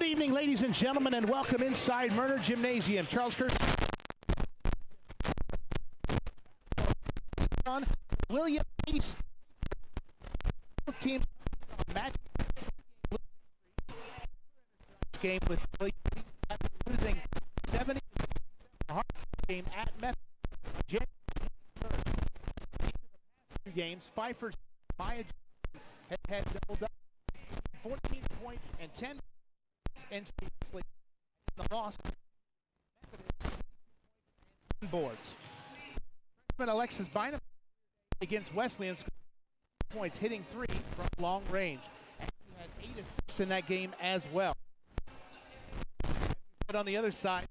Good evening, ladies and gentlemen, and welcome inside Murner Gymnasium. Charles Kirk, William Peace, both teams match game with William Peace losing 70 game at Methodist. January 3rd. Two games, Pfeiffer Maya has had double 14 points and 10 and the loss boards. Freshman Alexis Bynum against Wesleyan points, hitting 3 from long range. And he had 8 assists in that game as well. But on the other side,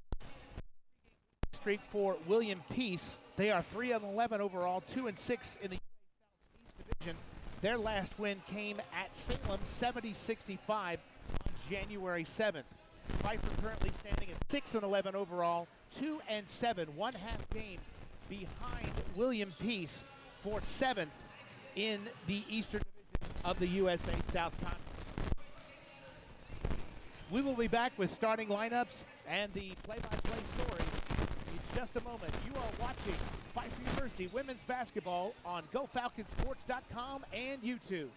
streak for William Peace. They are 3-11 overall, 2-6 in the Southeast Division. Their last win came at Salem, 70-65 on January 7th. Pfeiffer currently standing at 6-11 overall, 2-7, one half game behind William Peace for 7th in the Eastern Division of the USA South Conference. We will be back with starting lineups and the play-by-play story in just a moment. You are watching Pfeiffer University women's basketball on GoFalconsports.com and YouTube.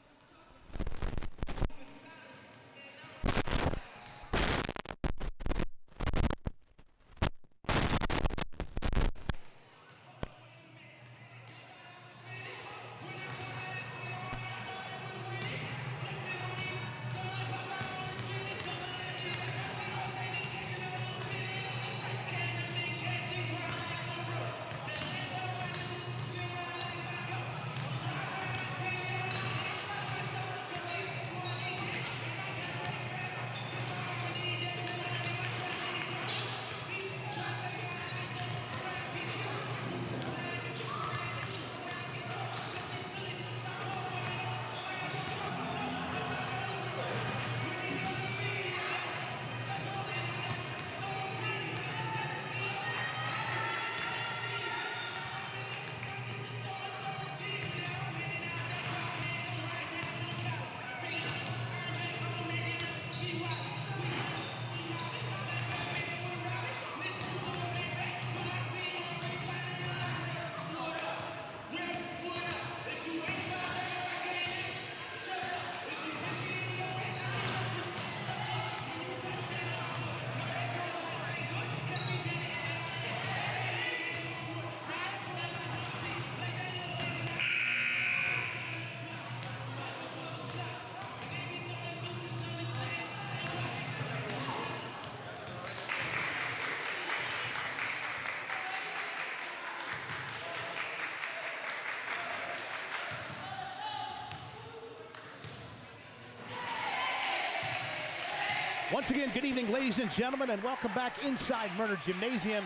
Once again, good evening, ladies and gentlemen, and welcome back inside Murner Gymnasium.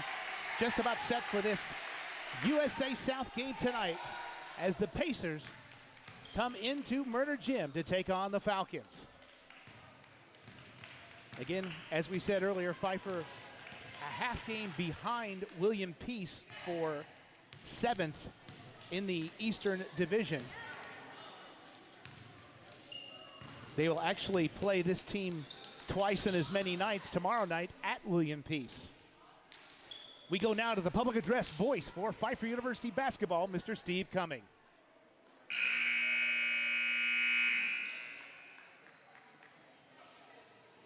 Just about set for this USA South game tonight as the Pacers come into Murner Gym to take on the Falcons. Again, as we said earlier, Pfeiffer a half game behind William Peace for 7th in the Eastern Division. They will actually play this team twice in as many nights tomorrow night at William Peace. We go now to the public address voice for Pfeiffer University basketball, Mr. Steve Cumming.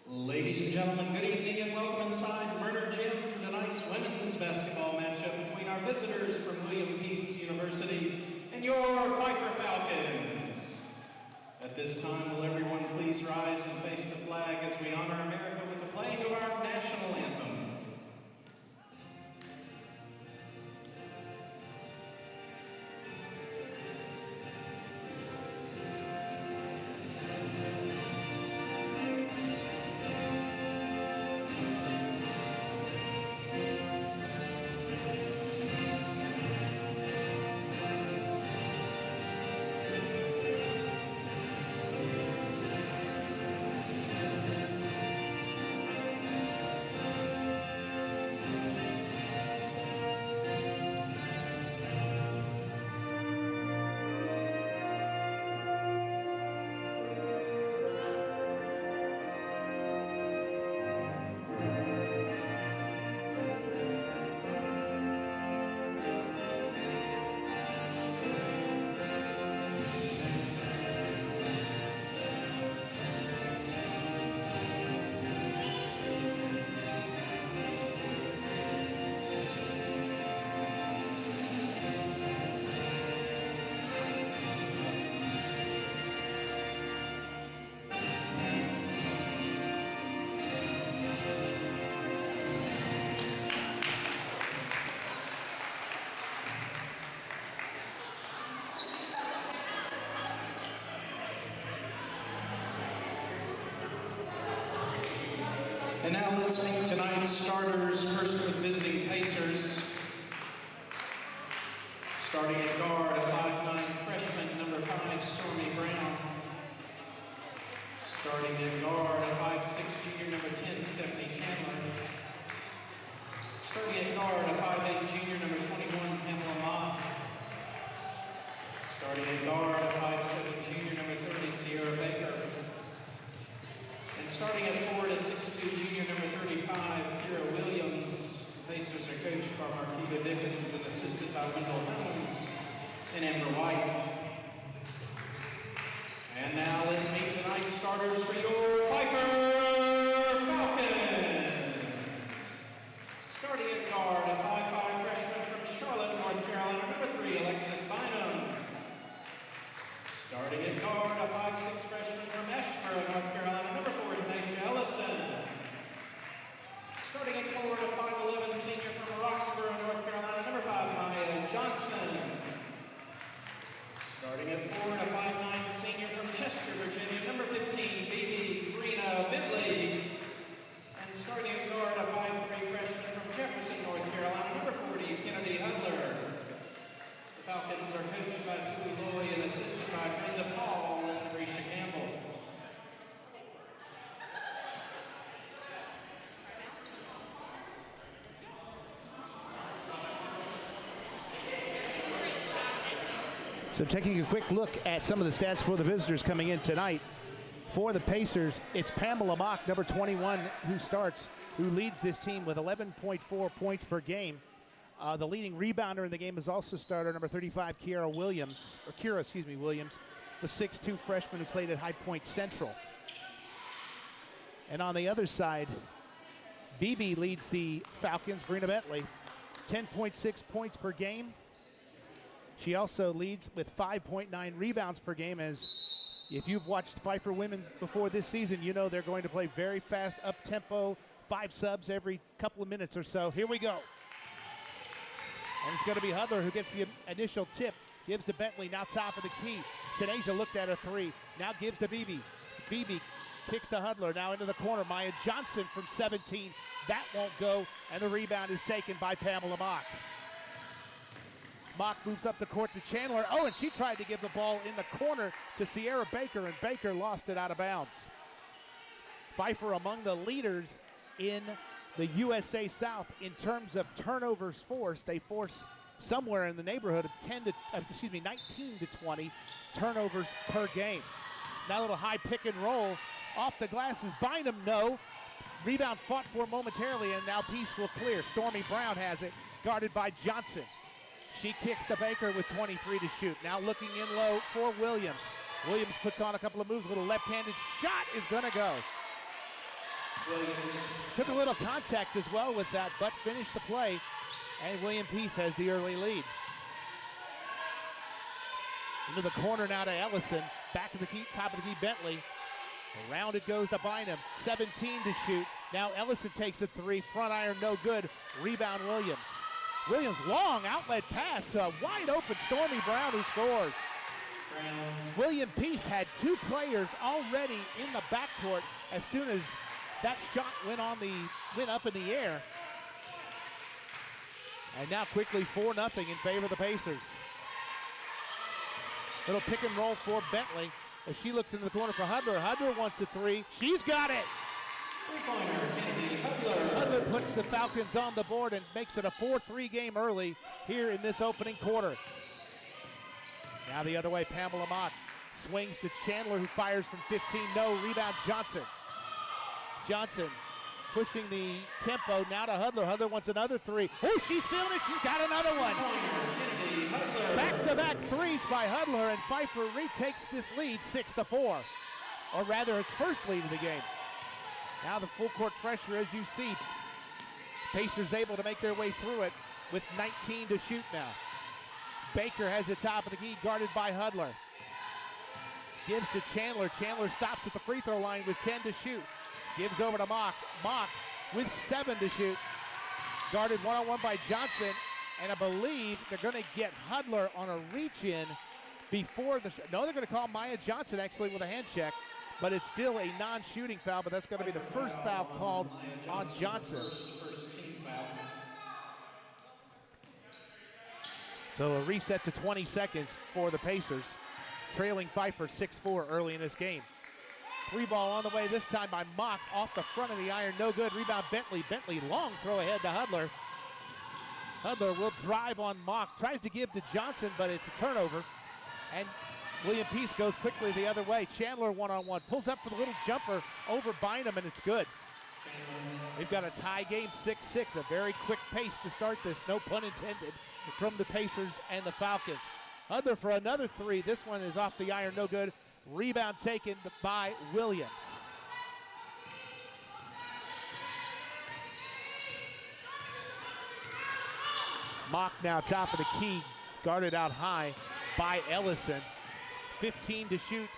Ladies and gentlemen, good evening and welcome inside Murner Gym for tonight's women's basketball matchup between our visitors from William Peace University and your Pfeiffer Falcons. At this time, will everyone please rise and face the flag as we honor America with the playing of our national anthem. let's meet tonight's starters. First with visiting Pacers. Starting at guard, a 5'9" freshman, number 5, Stormy Brown. Starting at guard, a 5'6" junior, number 10, Stephanie Chandler. Starting at guard, a 5'8" junior, number 21, Pamela Mock. Starting at guard, a 5'7" junior, number 30, Sierra Baker. And starting at forward, a 6'2" junior, number 35, Kira Williams. The Pacers are coached by Marquita Dickens and assisted by Wendell Helms and Amber White. And now let's meet tonight's starters for your Pfeiffer Falcons. Starting at guard, a 5'5" freshman from Charlotte, North Carolina, number 3, Alexis Bynum. Starting at guard, a 5'6" freshman from Asheboro, North Carolina, number 4, Denisha Ellison. Starting at forward, a 5'11" senior from Roxborough, North Carolina, number 5, Maya Johnson. Starting at forward, a 5'9" senior from Chester, Virginia, number 15, Bibi Brina Bidley. And starting at guard, a 5'3" freshman from Jefferson, North Carolina, number 40, Kennedy Hudler. The Falcons are coached by Tui Loy and assisted by Brenda Paul and Risha Campbell. So taking a quick look at some of the stats for the visitors coming in tonight. For the Pacers, it's Pamela Mock, number 21, who starts, who leads this team with 11.4 points per game. The leading rebounder in the game is also starter, number 35, Kira Williams, the 6'2" freshman who played at High Point Central. And on the other side, BB leads the Falcons, Brina Bentley, 10.6 points per game. She also leads with 5.9 rebounds per game. As if you've watched Pfeiffer women before this season, you know they're going to play very fast, up-tempo, 5 subs every couple of minutes or so. Here we go. And it's going to be Hudler who gets the initial tip. Gives to Bentley, now top of the key. Tanisha looked at a 3, now gives to BB. BB kicks to Hudler, now into the corner. Maya Johnson from 17. That won't go, and the rebound is taken by Pamela Mock. Mock moves up the court to Chandler. Oh, and she tried to give the ball in the corner to Sierra Baker, and Baker lost it out of bounds. Pfeiffer among the leaders in the USA South in terms of turnovers forced. They force somewhere in the neighborhood of 19 to 20 turnovers per game. Now a little high pick and roll. Off the glass is Bynum, no. Rebound fought for momentarily, and now Peace will clear. Stormy Brown has it, guarded by Johnson. She kicks to Baker with 23 to shoot. Now looking in low for Williams. Williams puts on a couple of moves. A little left-handed shot is going to go. Williams Took a little contact as well with that, but finished the play. And William Peace has the early lead. Into the corner now to Ellison. Back of the key, top of the key, Bentley. Around it goes to Bynum. 17 to shoot. Now Ellison takes a 3. Front iron, no good. Rebound, Williams. Williams, long outlet pass to a wide open Stormy Brown, who scores. William Peace had 2 players already in the backcourt as soon as that shot went up in the air. And now quickly 4-0 in favor of the Pacers. Little pick and roll for Bentley as she looks into the corner for Hudler. Hudler wants a 3. She's got it. Hudler puts the Falcons on the board and makes it a 4-3 game early here in this opening quarter. Now the other way, Pamela Mock swings to Chandler, who fires from 15. No, rebound Johnson. Johnson pushing the tempo now to Hudler. Hudler wants another 3. Oh, she's feeling it. She's got another one. Back-to-back 3s by Hudler, and Pfeiffer retakes this lead 6-4. Or rather, its first lead of the game. Now the full court pressure, as you see. Pacers able to make their way through it with 19 to shoot now. Baker has the top of the key, guarded by Hudler. Gives to Chandler. Chandler stops at the free throw line with 10 to shoot. Gives over to Mock. Mock with 7 to shoot. Guarded one-on-one by Johnson. And I believe they're going to get Hudler on a reach-in before the no, they're going to call Maya Johnson actually with a hand check. but it's still a non-shooting foul, but that's going to be the first foul called on Johnson. First team foul. So a reset to 20 seconds for the Pacers, trailing Pfeiffer 6-4 early in this game. 3 ball on the way this time by Mock off the front of the iron, no good. Rebound Bentley. Bentley long throw ahead to Hudler. Hudler will drive on Mock, tries to give to Johnson, but it's a turnover. And William Peace goes quickly the other way. Chandler one-on-one, pulls up for the little jumper over Bynum, and it's good. We've got a tie game, 6-6, a very quick pace to start this, no pun intended, from the Pacers and the Falcons. Hudler for another 3. This one is off the iron, no good. Rebound taken by Williams. Mock now top of the key, guarded out high by Ellison. 15 to shoot.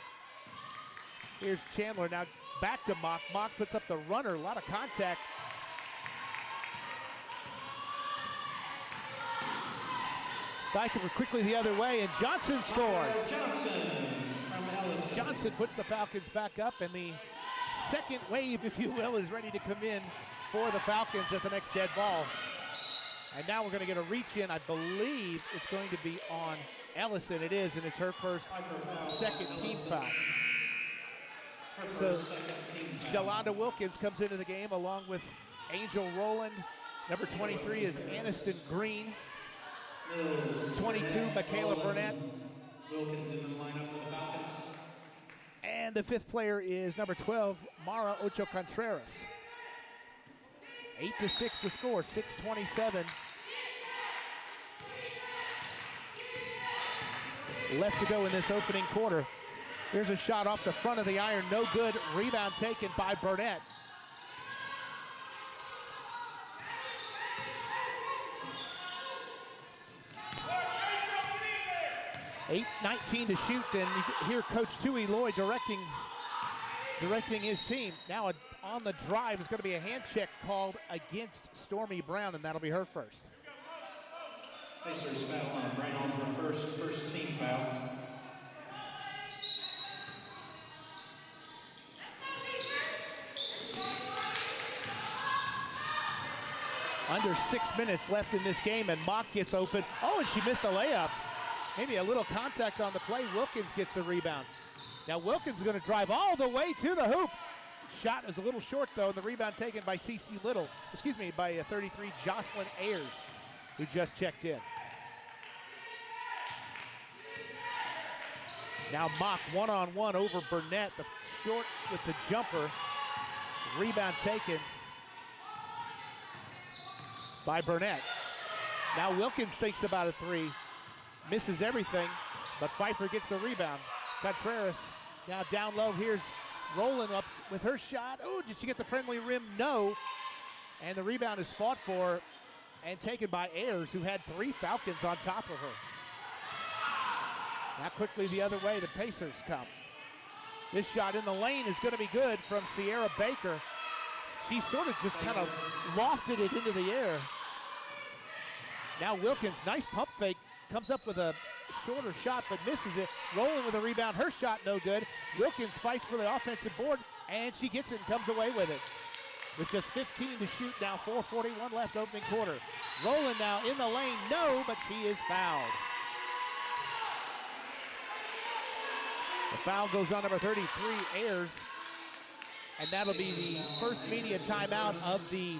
Here's Chandler now back to Mock. Mock puts up the runner, a lot of contact. Pfeiffer quickly the other way, and Johnson scores. Johnson puts the Falcons back up, and the second wave, if you will, is ready to come in for the Falcons at the next dead ball. And now we're going to get a reach in. I believe it's going to be on Ellison. It is, and it's her first second team foul. So Shalonda Wilkins comes into the game along with Angel Rowland. Number 23 is Aniston Green. 22, Michaela Burnett. Wilkins in the lineup for the Falcons. And the 5th player is number 12, Mara Ocho Contreras. 8-6 the score, 6:27 left to go in this opening quarter. There's a shot off the front of the iron, no good. Rebound taken by Burnett. $8:19 to shoot, and you hear Coach Tui Lloyd directing his team. Now on the drive is going to be a hand check called against Stormy Brown, and that'll be her first. Pacers foul on Brown, her first team foul. Under 6 minutes left in this game, and Mock gets open. Oh, and she missed a layup. Maybe a little contact on the play. Wilkins gets the rebound. Now Wilkins is going to drive all the way to the hoop. Shot is a little short, though, and the rebound taken by by 33, Jocelyn Ayers, who just checked in. Now Mock one-on-one over Burnett, the short with the jumper. Rebound taken by Burnett. Now Wilkins thinks about a 3, misses everything, but Pfeiffer gets the rebound. Contreras now down low. Here's Rowland up with her shot. Oh, did she get the friendly rim? No. And the rebound is fought for and taken by Ayers, who had 3 Falcons on top of her. Now quickly the other way, the Pacers come. This shot in the lane is going to be good from Sierra Baker. She sort of just kind of lofted it into the air. Now Wilkins, nice pump fake, comes up with a shorter shot but misses it. Rowland with a rebound, her shot no good. Wilkins fights for the offensive board, and she gets it and comes away with it. With just 15 to shoot now, 4:41 left opening quarter. Rowland now in the lane, no, but she is fouled. The foul goes on number 33, Ayers, and that'll be the first media timeout of the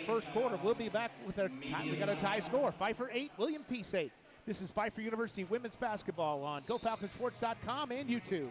first quarter. We'll be back with our we got a tie score. Pfeiffer 8, William Peace 8. This is Pfeiffer University women's basketball on GoFalconsports.com and YouTube.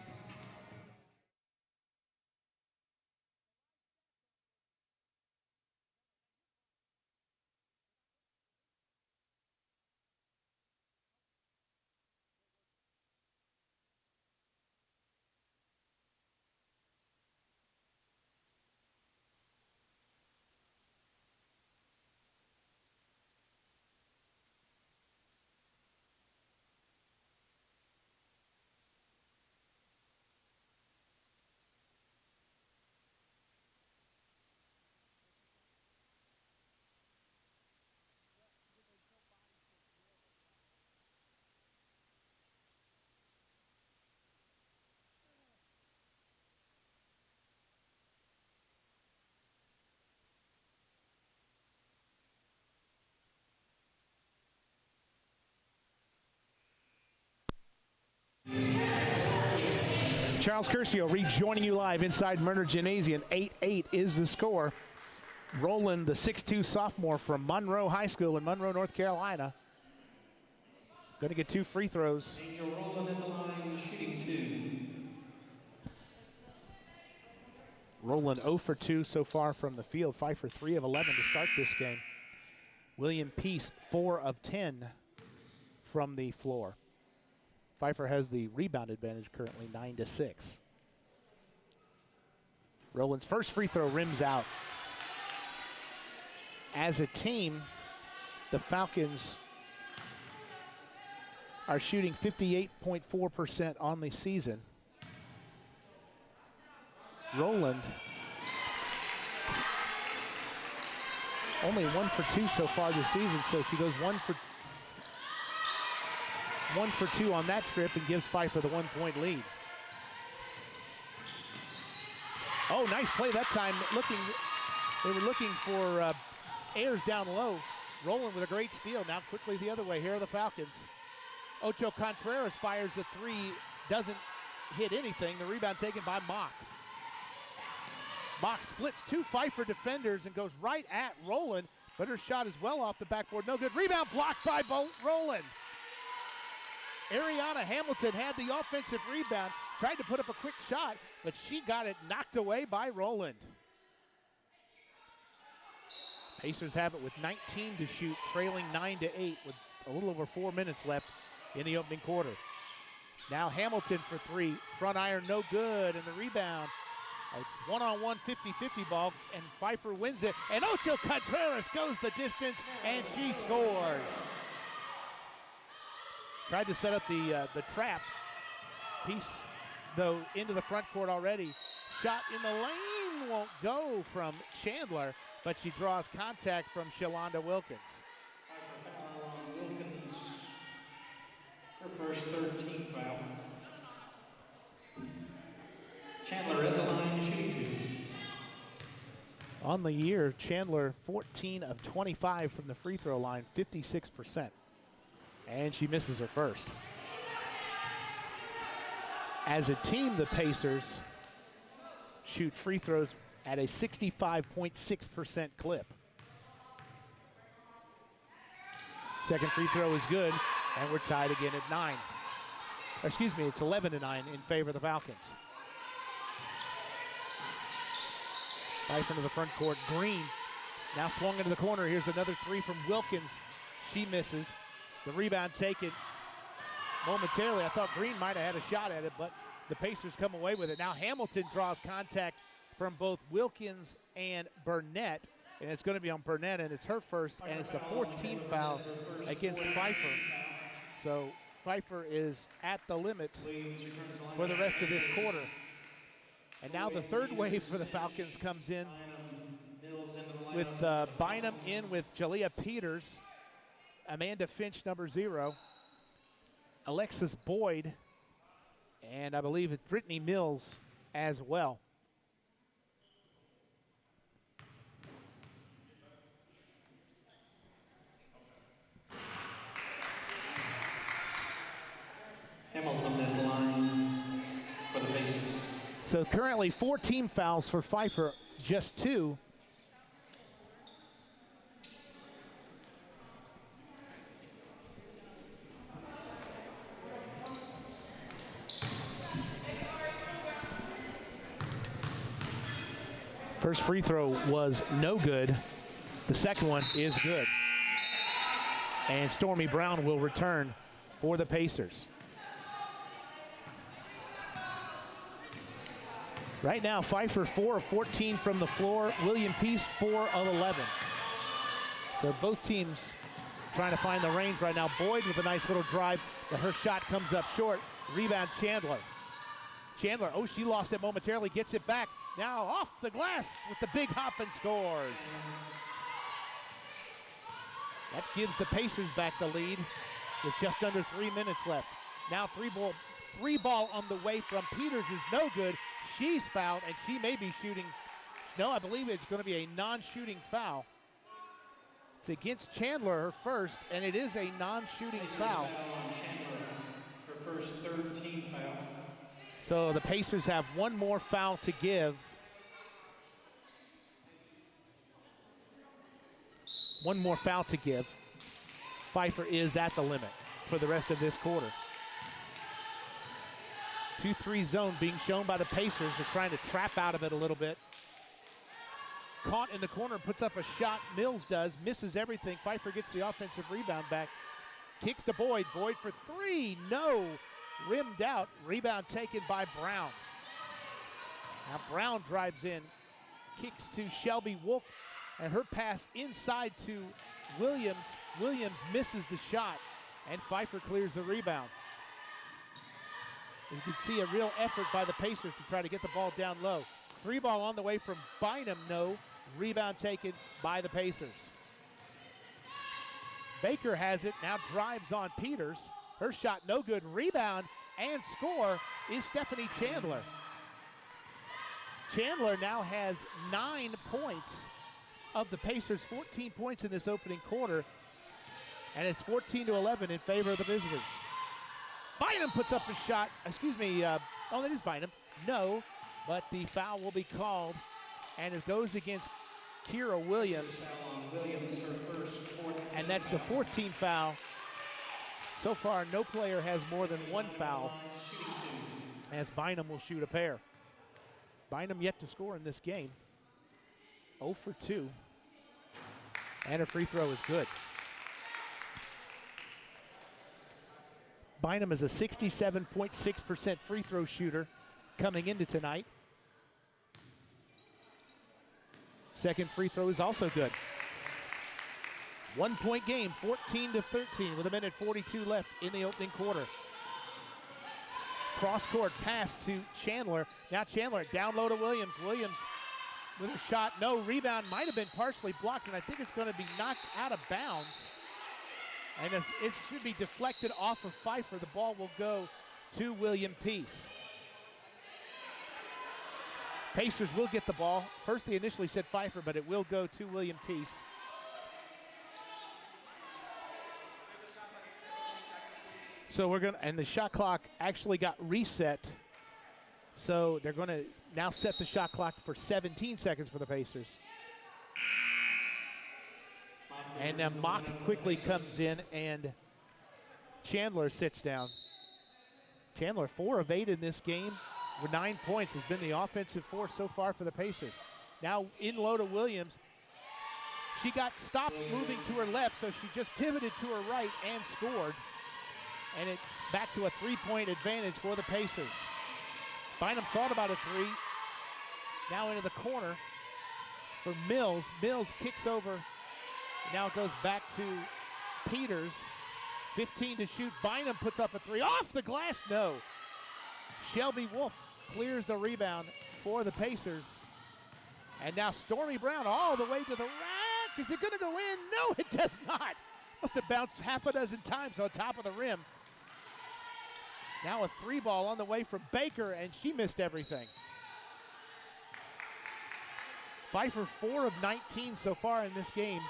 Charles Curcio rejoining you live inside Murner Gymnasium. 8-8 is the score. Roland, the 6'2 sophomore from Monroe High School in Monroe, North Carolina. Going to get 2 free throws. Angel Roland at the line, shooting 2. Roland 0 for 2 so far from the field. Pfeiffer 3 of 11 to start this game. William Peace 4 of 10 from the floor. Pfeiffer has the rebound advantage currently, 9-6. Roland's first free throw rims out. As a team, the Falcons are shooting 58.4% on the season. Roland only 1 for 2 so far this season, so she goes 1 for 2 on that trip and gives Pfeiffer the 1-point lead. Oh, nice play that time. They were looking for airs down low. Roland with a great steal. Now quickly the other way. Here are the Falcons. Ocho Contreras fires a 3, doesn't hit anything. The rebound taken by Mock. Mock splits 2 Pfeiffer defenders and goes right at Roland, but her shot is well off the backboard. No good. Rebound blocked by Roland. Ariana Hamilton had the offensive rebound, tried to put up a quick shot, but she got it knocked away by Roland. Pacers have it with 19 to shoot, trailing 9-8 with a little over 4 minutes left in the opening quarter. Now Hamilton for 3, front iron no good, and the rebound. A one-on-one 50-50 ball, and Pfeiffer wins it, and Ocho Contreras goes the distance, and she scores. Tried to set up the trap. Peace, though, into the front court already. Shot in the lane won't go from Chandler, but she draws contact from Shalonda Wilkins. Foul on Wilkins. Her first 13th foul. Chandler at the line, shooting 2. On the year, Chandler 14 of 25 from the free throw line, 56%. And she misses her first. As a team, the Pacers shoot free throws at a 65.6% clip. Second free throw is good, and we're tied again at 9. Excuse me, it's 11-9 in favor of the Falcons. Pfeiffer into the front court. Green now swung into the corner. Here's another 3 from Wilkins. She misses. The rebound taken momentarily. I thought Green might have had a shot at it, but the Pacers come away with it. Now Hamilton draws contact from both Wilkins and Burnett, and it's going to be on Burnett, and it's her first, and it's a 14th foul against Pfeiffer. So Pfeiffer is at the limit for the rest of this quarter. And now the third wave for the Falcons comes in with Bynum in with Jalea Peters, Amanda Finch, number 0, Alexis Boyd, and I believe it's Brittany Mills as well. Hamilton at the line for the Pacers. So currently 4 team fouls for Pfeiffer, just 2. First free throw was no good. The second one is good. And Stormy Brown will return for the Pacers. Right now, Pfeiffer 4 of 14 from the floor. William Peace 4 of 11. So both teams trying to find the range right now. Boyd with a nice little drive, but her shot comes up short. Rebound Chandler. Chandler, oh, she lost it momentarily, gets it back. Now off the glass with the big hop and scores. That gives the Pacers back the lead with just under 3 minutes left. Now three ball on the way from Peters is no good. She's fouled, and she may be shooting. No, I believe it's going to be a non-shooting foul. It's against Chandler, her first, and it is a non-shooting foul. Her first 13th foul. So the Pacers have one more foul to give. One more foul to give. Pfeiffer is at the limit for the rest of this quarter. 2-3 zone being shown by the Pacers. They're trying to trap out of it a little bit. Caught in the corner, puts up a shot. Mills does, misses everything. Pfeiffer gets the offensive rebound back. Kicks to Boyd. Boyd for three. No. Rimmed out. Rebound taken by Brown. Now Brown drives in. Kicks to Shelby Wolf. And her pass inside to Williams. Williams misses the shot. And Pfeiffer clears the rebound. You can see a real effort by the Pacers to try to get the ball down low. Three ball on the way from Bynum. No. Rebound taken by the Pacers. Baker has it, now drives on Peters. Her shot no good. Rebound and score is Stephanie Chandler. Chandler now has 9 points of the Pacers, 14 points in this opening quarter, and it's 14-11 in favor of the visitors. Bynum puts up a shot, oh, that is Bynum. No, but the foul will be called, and it goes against Kira Williams. And that's the 14th foul. So far, no player has more than one foul, as Bynum will shoot a pair. Bynum yet to score in this game. 0 for 2. And her free throw is good. Bynum is a 67.6% free throw shooter coming into tonight. Second free throw is also good. 1 point game, 14-13 with 1:42 left in the opening quarter. Cross-court pass to Chandler. Now Chandler down low to Williams. Williams with a shot, no. Rebound might have been partially blocked, and I think it's going to be knocked out of bounds. And it should be deflected off of Pfeiffer. The ball will go to William Peace. Pacers will get the ball. First they initially said Pfeiffer, but it will go to William Peace. So and the shot clock actually got reset. So they're gonna now set the shot clock for 17 seconds for the Pacers. And now Mock quickly comes in and Chandler sits down. Chandler 4 of 8 in this game with 9 points, has been the offensive force so far for the Pacers. Now in low to Williams. She got stopped moving to her left, so she just pivoted to her right and scored. And it's back to a 3-point advantage for the Pacers. Bynum thought about a three. Now into the corner for Mills. Mills kicks over. Now it goes back to Peters. 15 to shoot. Bynum puts up a three. Off the glass, no. Shelby Wolf clears the rebound for the Pacers. And now Stormy Brown all the way to the rack. Is it going to go in? No, it does not. Must have bounced half a dozen times on top of the rim. Now a three ball on the way from Baker, and she missed everything. Pfeiffer 4 of 19 so far in this game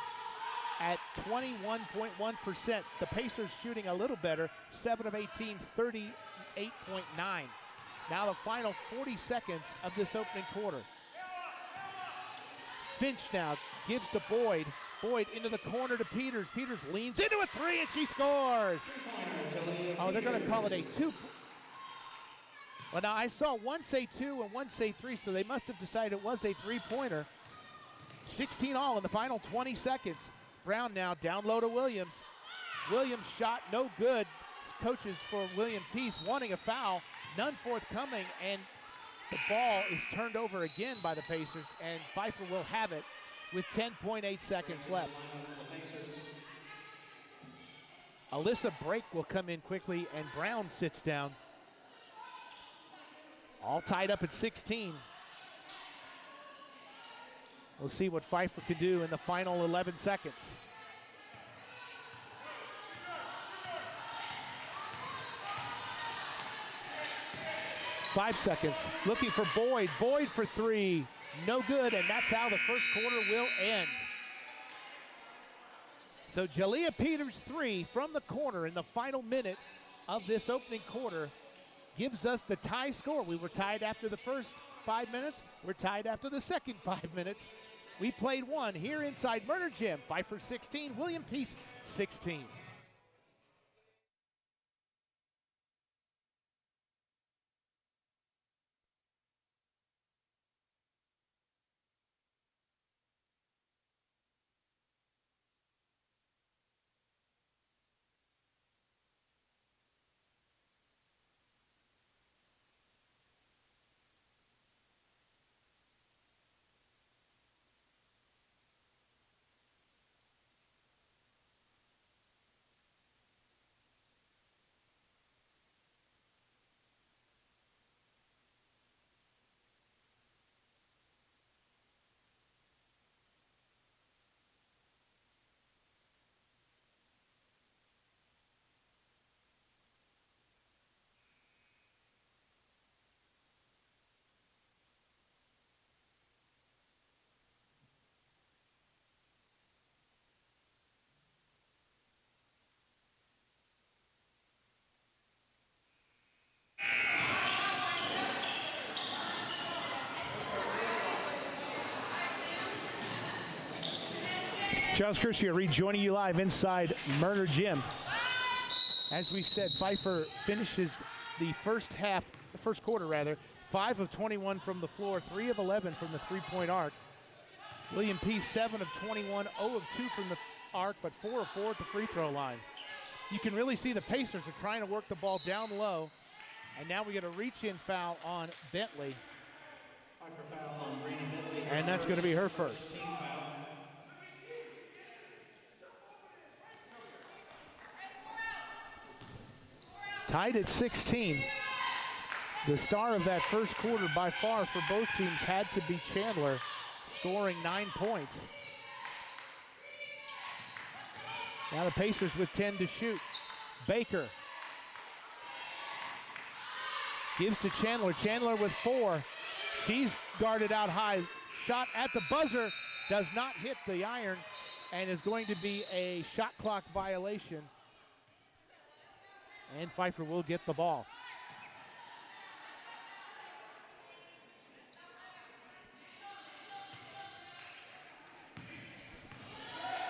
at 21.1%. The Pacers shooting a little better, 7 of 18, 38.9. Now the final 40 seconds of this opening quarter. Finch now gives to Boyd. Boyd into the corner to Peters. Peters leans into a three and she scores. Oh, they're going to call it a 2. Well, now I saw one say 2 and one say 3, so they must have decided it was a 3-pointer. 16 all in the final 20 seconds. Brown now down low to Williams. Williams shot no good. Coaches for William Peace wanting a foul. None forthcoming, and the ball is turned over again by the Pacers, and Pfeiffer will have it with 10.8 seconds left. Alyssa Brake will come in quickly, and Brown sits down. All tied up at 16. We'll see what Pfeiffer can do in the final 11 seconds. Five seconds, looking for Boyd. Boyd for three, no good, and that's how the first quarter will end. So Jalea Peters 3 from the corner in the final minute of this opening quarter gives us the tie score. We were tied after the first 5 minutes. We're tied after the second 5 minutes. We played one here inside Murder Gym. Pfeiffer 16, William Peace 16. Charles Curcio rejoining you live inside Murder Gym. As we said, Pfeiffer finishes the first quarter, 5 of 21 from the floor, 3 of 11 from the three-point arc. William Peace, 7 of 21, 0 of 2 from the arc, but 4 of 4 at the free throw line. You can really see the Pacers are trying to work the ball down low, and now we get a reach-in foul on Bentley. And that's going to be her first. Tied at 16. The star of that first quarter by far for both teams had to be Chandler, scoring 9 points. Now the Pacers with 10 to shoot. Baker gives to Chandler. Chandler with 4. She's guarded out high. Shot at the buzzer, does not hit the iron, and is going to be a shot clock violation. And Pfeiffer will get the ball.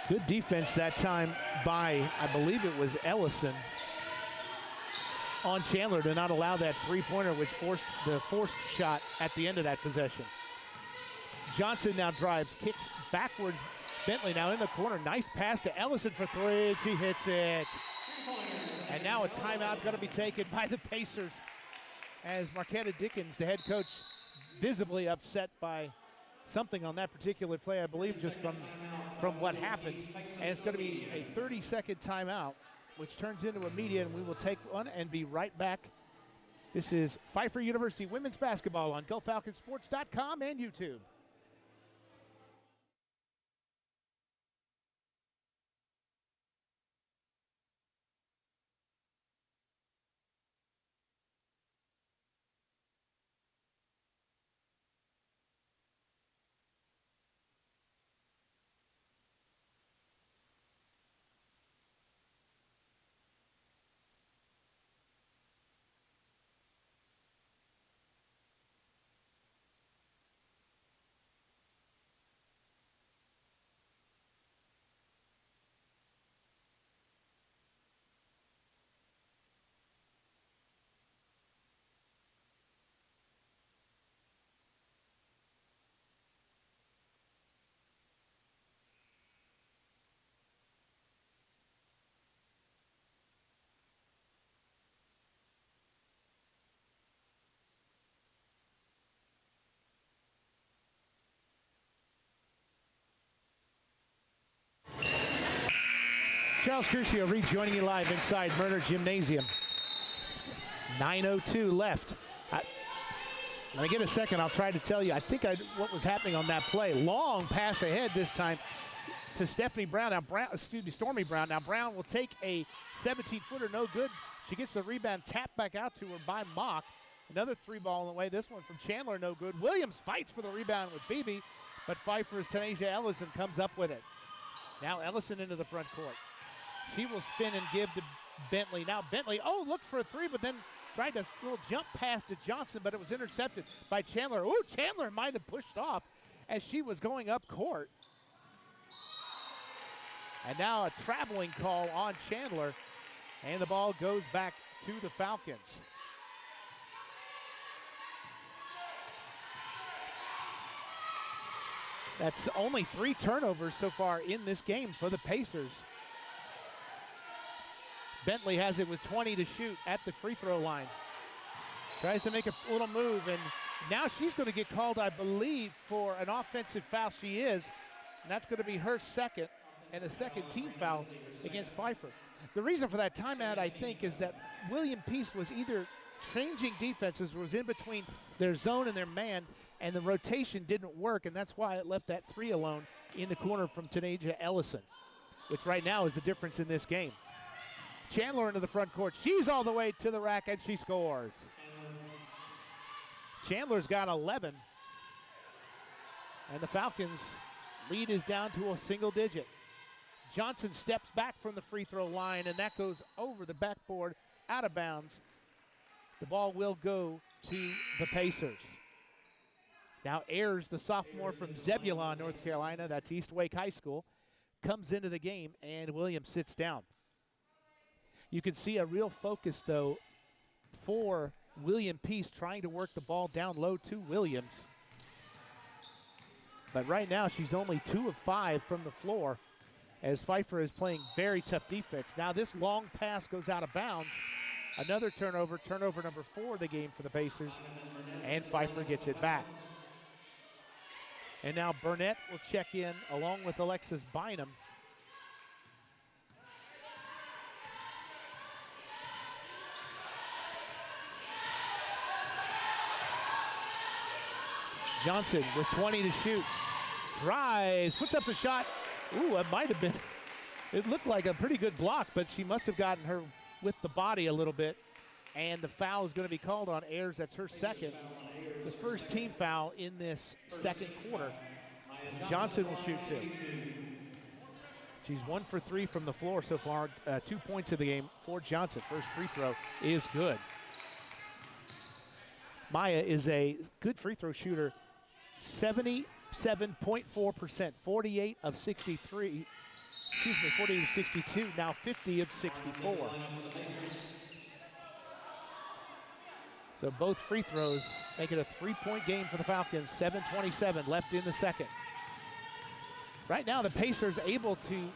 Good defense that time by, I believe it was Ellison, on Chandler to not allow that three-pointer, which forced the forced shot at the end of that possession. Johnson now drives, kicks backwards. Bentley now in the corner. Nice pass to Ellison for 3. She hits it. And now a timeout going to be taken by the Pacers as Marquetta Dickens, the head coach, visibly upset by something on that particular play, I believe, just from what happened. And it's going to be a 30-second timeout, which turns into a media, and we will take one and be right back. This is Pfeiffer University women's basketball on GoFalconsports.com and YouTube. Charles Curcio rejoining you live inside Murder Gymnasium. 9:02 left. When I get a second, I'll try to tell you, what was happening on that play. Long pass ahead this time to Stephanie Brown. Now Stormy Brown. Now Brown will take a 17-footer, no good. She gets the rebound, tapped back out to her by Mock. Another 3-ball in the way. This one from Chandler, no good. Williams fights for the rebound with Beebe, but Pfeiffer's Tanasia Ellison comes up with it. Now Ellison into the front court. She will spin and give to Bentley. Now Bentley, look for a 3, but then tried a little jump pass to Johnson, but it was intercepted by Chandler. Ooh, Chandler might have pushed off as she was going up court. And now a traveling call on Chandler, and the ball goes back to the Falcons. That's only 3 turnovers so far in this game for the Pacers. Bentley has it with 20 to shoot at the free throw line. Tries to make a little move, and now she's going to get called, I believe, for an offensive foul. She is, and that's going to be her second, and a second team foul against Pfeiffer. The reason for that timeout, I think, is that William Peace was either changing defenses, was in between their zone and their man, and the rotation didn't work, and that's why it left that 3 alone in the corner from Tanaja Ellison, which right now is the difference in this game. Chandler into the front court. She's all the way to the rack, and she scores. Chandler's got 11, and the Falcons' lead is down to a single digit. Johnson steps back from the free throw line, and that goes over the backboard, out of bounds. The ball will go to the Pacers. Now Ayers, the sophomore from Zebulon, North Carolina, that's East Wake High School, comes into the game, and Williams sits down. You can see a real focus, though, for William Peace trying to work the ball down low to Williams. But right now, she's only 2 of 5 from the floor, as Pfeiffer is playing very tough defense. Now this long pass goes out of bounds. Another turnover number 4 of the game for the Pacers, and Pfeiffer gets it back. And now Burnett will check in along with Alexis Bynum. Johnson with 20 to shoot. Drives, puts up the shot. Ooh, it might have been, it looked like a pretty good block, but she must have gotten her with the body a little bit. And the foul is going to be called on Ayers. That's her second. The first team foul in this second quarter. Johnson will shoot 2. She's 1 for 3 from the floor so far. 2 points of the game for Johnson. First free throw is good. Maya is a good free throw shooter. 77.4%, 48 of 63. 48 of 62, now 50 of 64. So both free throws make it a 3-point game for the Falcons. 7:27 left in the second. Right now, the Pacers was able to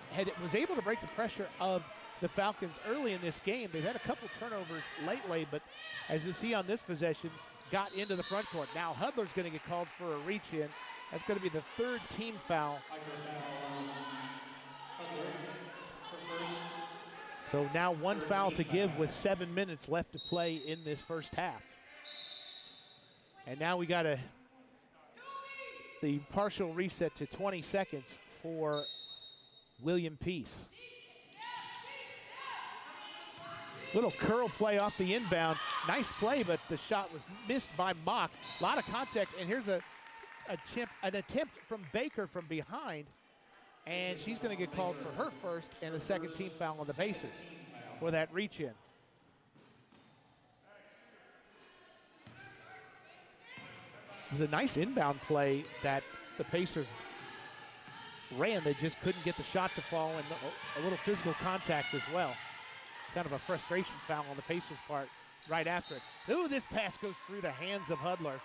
break the pressure of the Falcons early in this game. They've had a couple turnovers lately, but as you see on this possession, got into the front court. Now Hudler's going to get called for a reach in. That's going to be the 3rd team foul. So now 1 foul to give with 7 minutes left to play in this first half. And now we got the partial reset to 20 seconds for William Peace. Little curl play off the inbound. Nice play, but the shot was missed by Mock. A lot of contact, and here's an attempt from Baker from behind, and she's going to get called for her first and the second team foul on the Pacers for that reach in. It was a nice inbound play that the Pacers ran. They just couldn't get the shot to fall, and a little physical contact as well. Kind of a frustration foul on the Pacers' part right after it. Ooh, this pass goes through the hands of Hudler.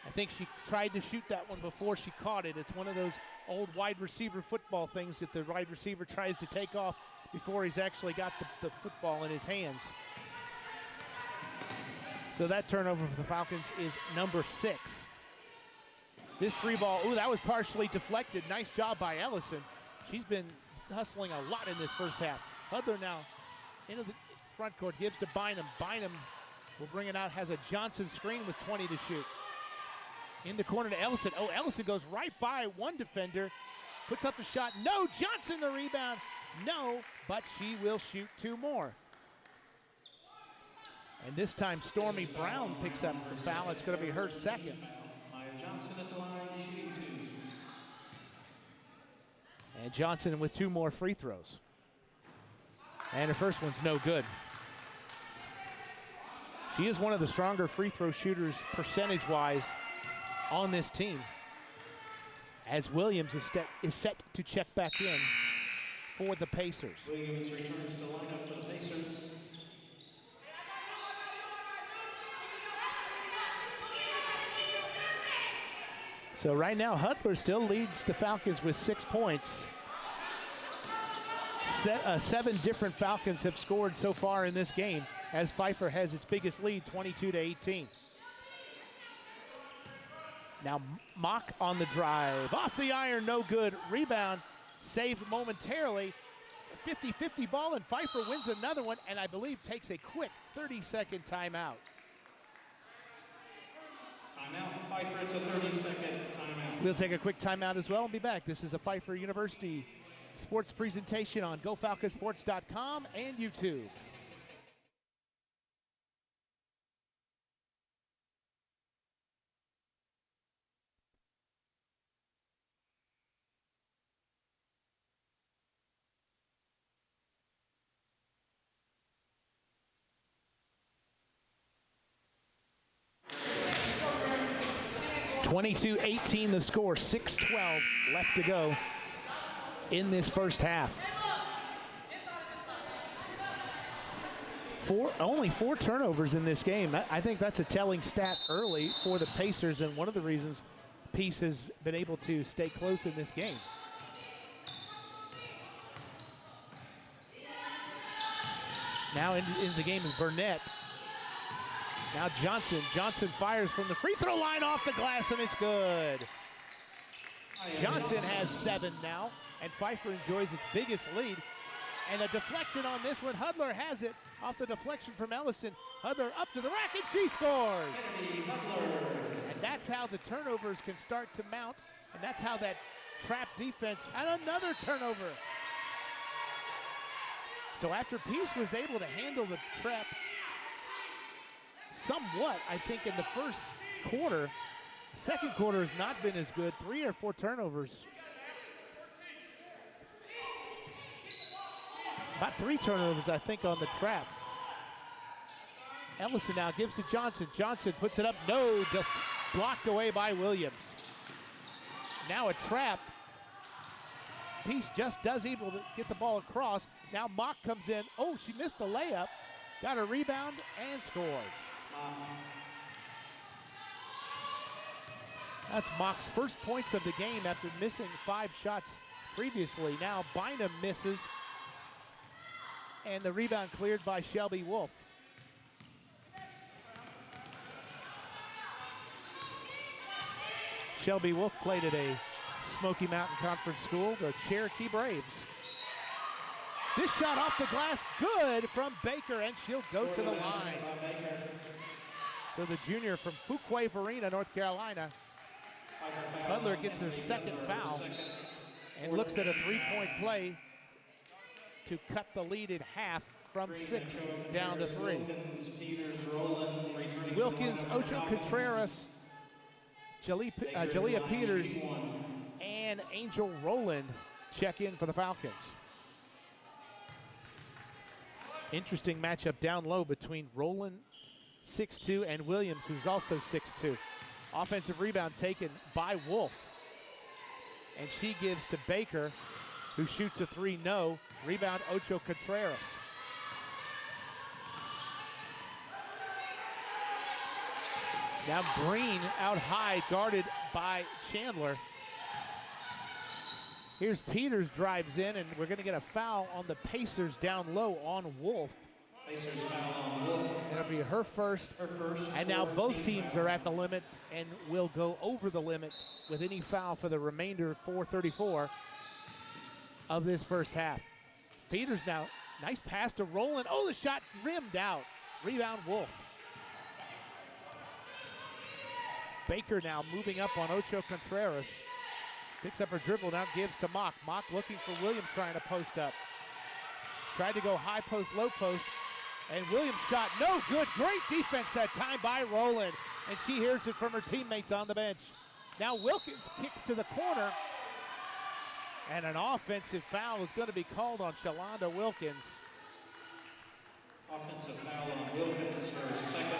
I think she tried to shoot that one before she caught it. It's one of those old wide receiver football things that the wide receiver tries to take off before he's actually got the football in his hands. So that turnover for the Falcons is number 6. This 3-ball, ooh, that was partially deflected. Nice job by Ellison. She's been hustling a lot in this first half. Hudler now into the front court, gives to Bynum. Bynum will bring it out, has a Johnson screen with 20 to shoot. In the corner to Ellison. Oh, Ellison goes right by one defender, puts up a shot. No, Johnson the rebound. No, but she will shoot 2 more. And this time Stormy Brown picks up the foul. It's going to be her second. Johnson at the line, shooting 2. And Johnson with 2 more free throws. And her first one's no good. She is one of the stronger free throw shooters percentage-wise on this team, as Williams is set to check back in for the Pacers. Williams returns to lineup for the Pacers. So right now, Hudler still leads the Falcons with 6 points. 7 different Falcons have scored so far in this game, as Pfeiffer has its biggest lead, 22-18. Now Mock on the drive, off the iron, no good. Rebound saved momentarily. 50-50 ball, and Pfeiffer wins another one, and I believe takes a quick 30-second timeout. Timeout, Pfeiffer, it's a 30-second timeout. We'll take a quick timeout as well and be back. This is a Pfeiffer University sports presentation on GoFalconsports.com and YouTube. (22-18) the score, 6:12 left to go in this first half. Only 4 turnovers in this game. I think that's a telling stat early for the Pacers, and one of the reasons Peace has been able to stay close in this game. Now in the game is Burnett. Now Johnson. Johnson fires from the free throw line off the glass, and it's good. Johnson has 7 now, and Pfeiffer enjoys its biggest lead. And a deflection on this one. Hudler has it off the deflection from Ellison. Hudler up to the rack, and she scores. And that's how the turnovers can start to mount, and that's how that trap defense, and another turnover. So after Peace was able to handle the trap somewhat, I think, in the first quarter, second quarter has not been as good. 3 or 4 turnovers. About 3 turnovers, I think, on the trap. Ellison now gives to Johnson. Johnson puts it up, no, blocked away by Williams. Now a trap. Peace just does able to get the ball across. Now Mock comes in. Oh, she missed the layup. Got a rebound and scored. That's Mock's first points of the game after missing 5 shots previously. Now Bynum misses, and the rebound cleared by Shelby Wolf. Shelby Wolf played at a Smoky Mountain Conference school, the Cherokee Braves. This shot off the glass, good from Baker, and she'll go to the line. So the junior from Fuquay-Varina, North Carolina. Hudler gets her second foul and looks at a 3-point play to cut the lead in half from 6 down to 3. Wilkins, Ocho Contreras, Jalea Peters, and Angel Rowland check in for the Falcons. Interesting matchup down low between Rowland, 6'2", and Williams, who's also 6'2". Offensive rebound taken by Wolf. And she gives to Baker, who shoots a 3, no. Rebound, Ocho Contreras. Now Breen out high, guarded by Chandler. Here's Peters, drives in, and we're going to get a foul on the Pacers down low on Wolf. Pacers foul on Wolf. It'll be her first. And now both teams are at the limit and will go over the limit with any foul for the remainder of 4:34 of this first half. Peters now, nice pass to Rowland. Oh, the shot rimmed out. Rebound Wolf. Baker now moving up on Ocho Contreras. Picks up her dribble, now gives to Mock. Mock looking for Williams, trying to post up. Tried to go high post, low post, and Williams shot no good. Great defense that time by Rowland, and she hears it from her teammates on the bench. Now Wilkins kicks to the corner, and an offensive foul is going to be called on Shalonda Wilkins. Offensive foul on Wilkins for second.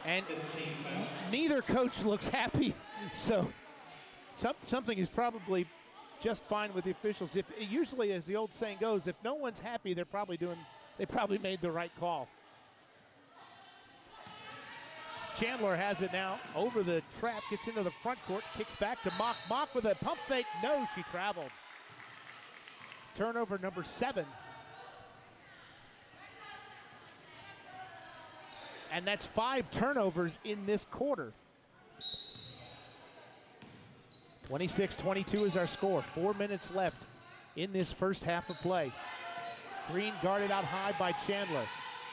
And 15 foul. neither coach looks happy, so something is probably just fine with the officials. If usually, as the old saying goes, if no one's happy, they probably made the right call. Chandler has it now over the trap, gets into the front court, kicks back to Mock. Mock with a pump fake. No, she traveled. Turnover number 7. And that's 5 turnovers in this quarter. 26-22 is our score. 4 minutes left in this first half of play. Green guarded out high by Chandler.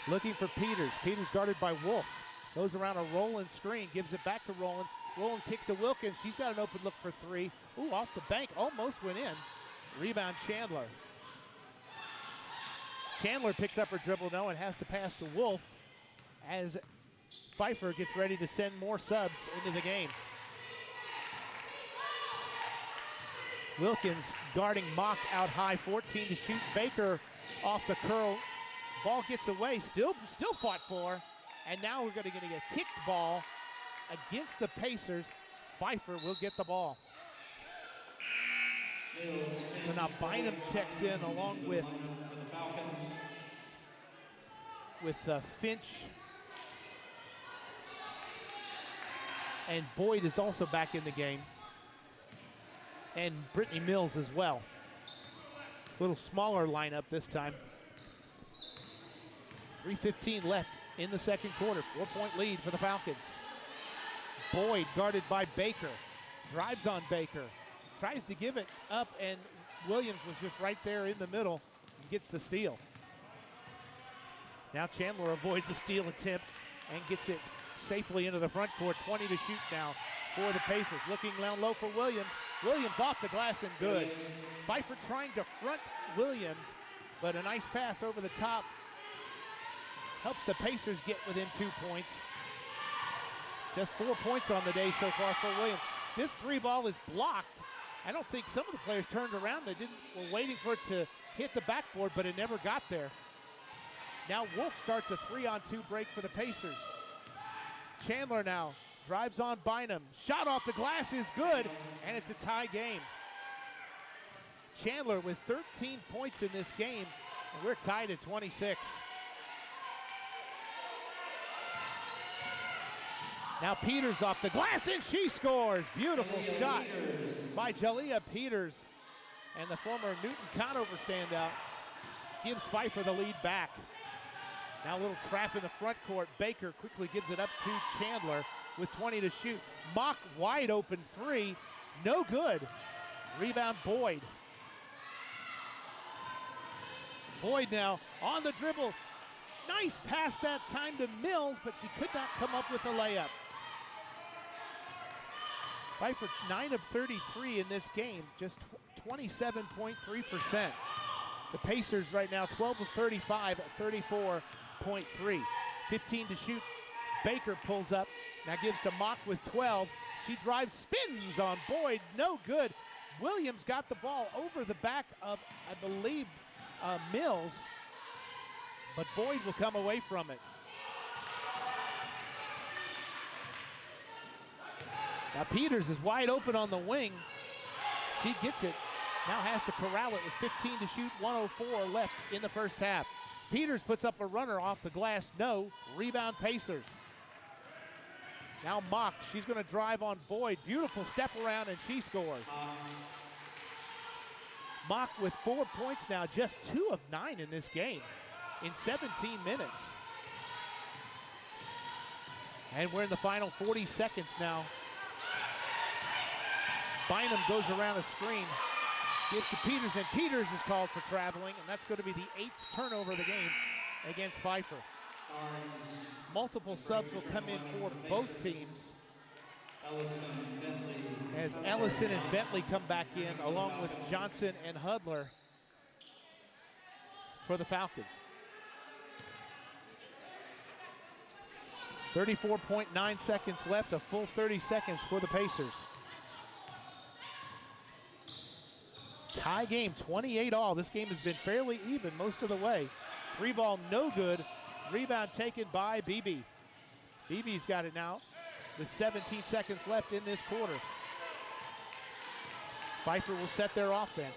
Looking for Peters. Peters guarded by Wolf. Goes around a Rowland screen, gives it back to Rowland. Rowland kicks to Wilkins. She's got an open look for 3. Ooh, off the bank, almost went in. Rebound Chandler. Chandler picks up her dribble now and has to pass to Wolf as Pfeiffer gets ready to send more subs into the game. Wilkins guarding Mock out high, 14 to shoot. Baker off the curl. Ball gets away, still fought for. And now we're going to get a kicked ball against the Pacers. Pfeiffer will get the ball. So now Bynum checks in along with Finch. And Boyd is also back in the game. And Brittany Mills as well. A little smaller lineup this time. 3:15 left in the second quarter. 4-point lead for the Falcons. Boyd guarded by Baker. Drives on Baker. Tries to give it up, and Williams was just right there in the middle and gets the steal. Now Chandler avoids a steal attempt and gets it safely into the front court. 20 to shoot now for the Pacers. Looking down low for Williams. Williams off the glass and good. Pfeiffer trying to front Williams, but a nice pass over the top helps the Pacers get within 2 points. Just 4 points on the day so far for Williams. This 3 ball is blocked. I don't think some of the players turned around. They were waiting for it to hit the backboard, but it never got there. Now Wolf starts a 3-on-2 break for the Pacers. Chandler now drives on Bynum. Shot off the glass is good, and it's a tie game. Chandler with 13 points in this game, and we're tied at 26. Now Peters off the glass, and she scores. Beautiful shot by Jalea Peters. And the former Newton Conover standout gives Pfeiffer the lead back. Now a little trap in the front court. Baker quickly gives it up to Chandler with 20 to shoot. Mock wide open 3, no good. Rebound Boyd. Boyd now on the dribble. Nice pass that time to Mills, but she could not come up with a layup. Pfeiffer 9 of 33 in this game, just 27.3%. The Pacers right now 12 of 35 at 34.3. 15 to shoot. Baker pulls up, now gives to Mock with 12. She drives, spins on Boyd, no good. Williams got the ball over the back of, I believe, Mills, but Boyd will come away from it. Now Peters is wide open on the wing. She gets it. Now has to corral it with 15 to shoot, 1:04 left in the first half. Peters puts up a runner off the glass, no. Rebound Pacers. Now Mock, she's going to drive on Boyd. Beautiful step around, and she scores. Mock with 4 points now, just 2 of 9 in this game in 17 minutes. And we're in the final 40 seconds now. Bynum goes around a screen, gives to Peters, and Peters is called for traveling, and that's going to be the 8th turnover of the game against Pfeiffer. Multiple subs will come in for both teams as Ellison and Bentley come back in, along with Johnson and Hudler for the Falcons. 34.9 seconds left, a full 30 seconds for the Pacers. Tie game, 28 all. This game has been fairly even most of the way. 3 ball, no good Rebound taken by BB. BB's got it now with 17 seconds left in this quarter. Pfeiffer will set their offense.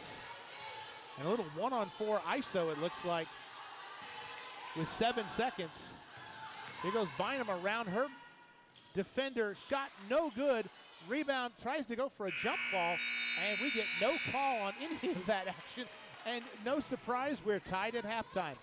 And a little 1-on-4 ISO, it looks like, with 7 seconds. Here goes Bynum around her defender. Shot no good. Rebound, tries to go for a jump ball, and we get no call on any of that action. And no surprise, we're tied at halftime.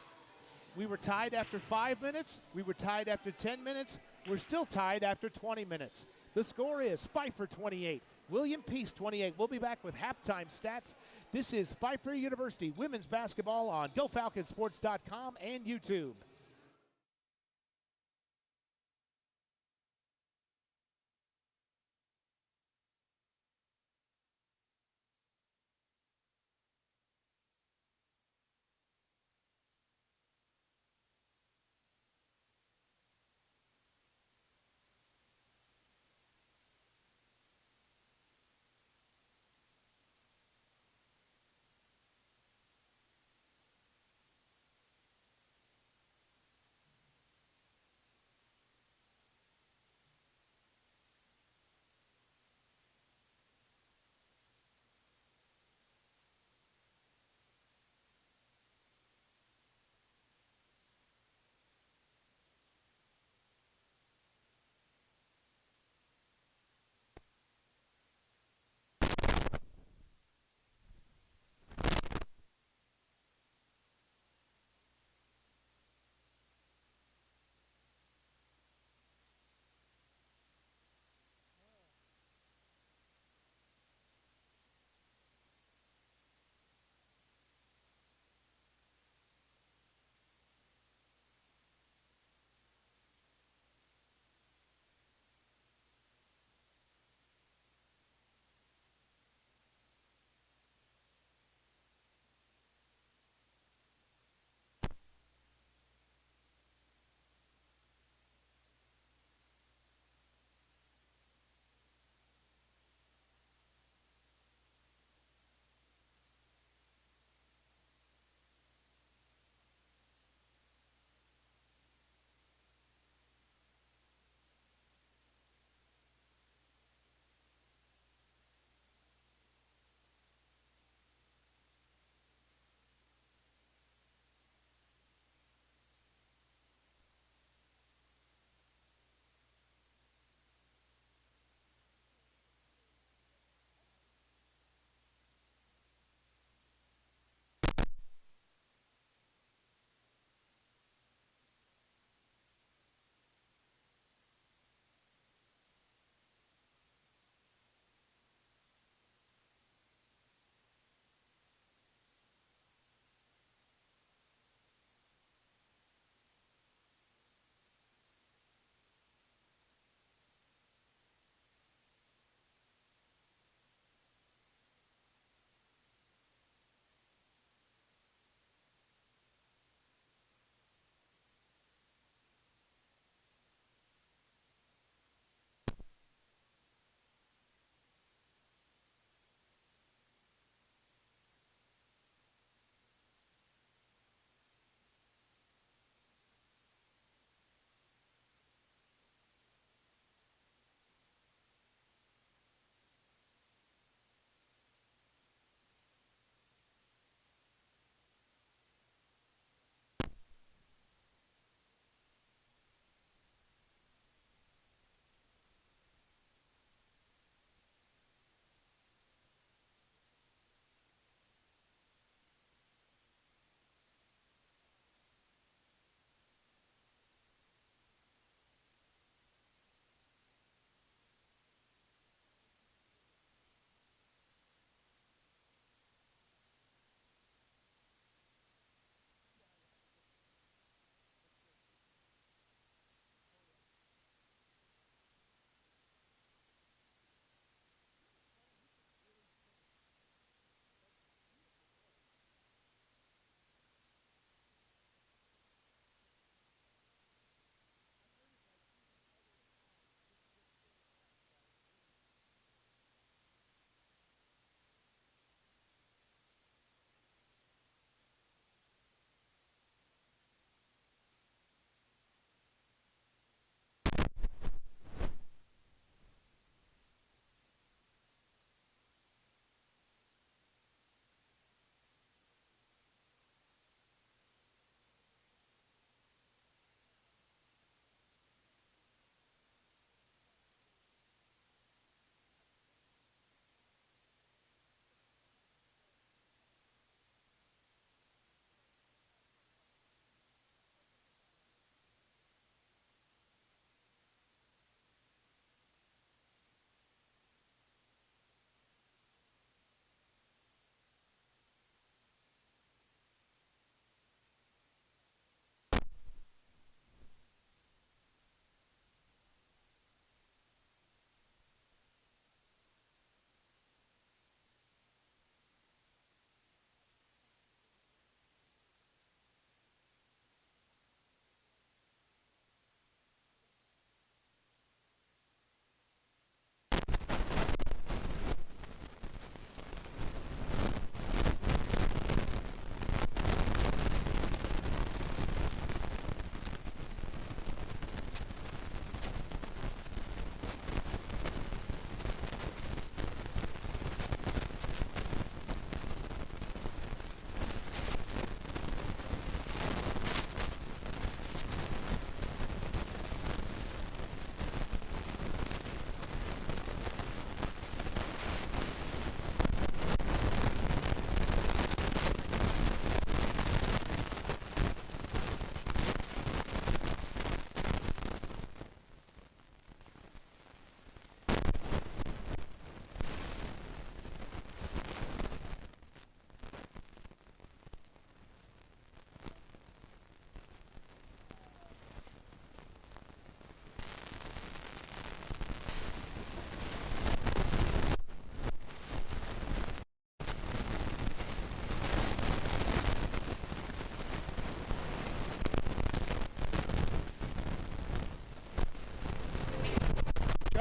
We were tied after 5 minutes. We were tied after 10 minutes. We're still tied after 20 minutes. The score is Pfeiffer 28, William Peace 28. We'll be back with halftime stats. This is Pfeiffer University women's basketball on GoFalconsports.com and YouTube.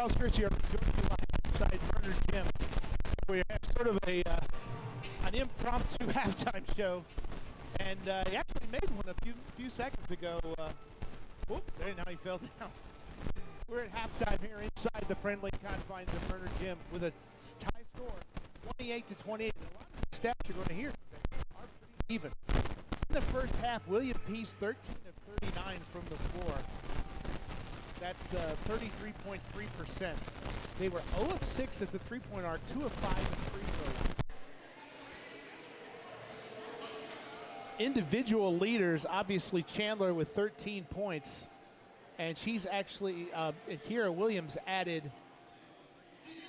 Charles Christie are joining you live inside Murder Gym. We have sort of an impromptu halftime show, and he actually made one a few seconds ago. Whoop! There, now he fell down. We're at halftime here inside the friendly confines of Murder Gym with a tie score, 28-28. And a lot of the stats you're going to hear today are pretty even. In the first half, William Peace 13 of 39 from the floor. That's 33.3%. They were 0 of 6 at the three-point arc, 2 of 5 at free throw. Individual leaders, obviously Chandler with 13 points, and she's actually, and Kira Williams added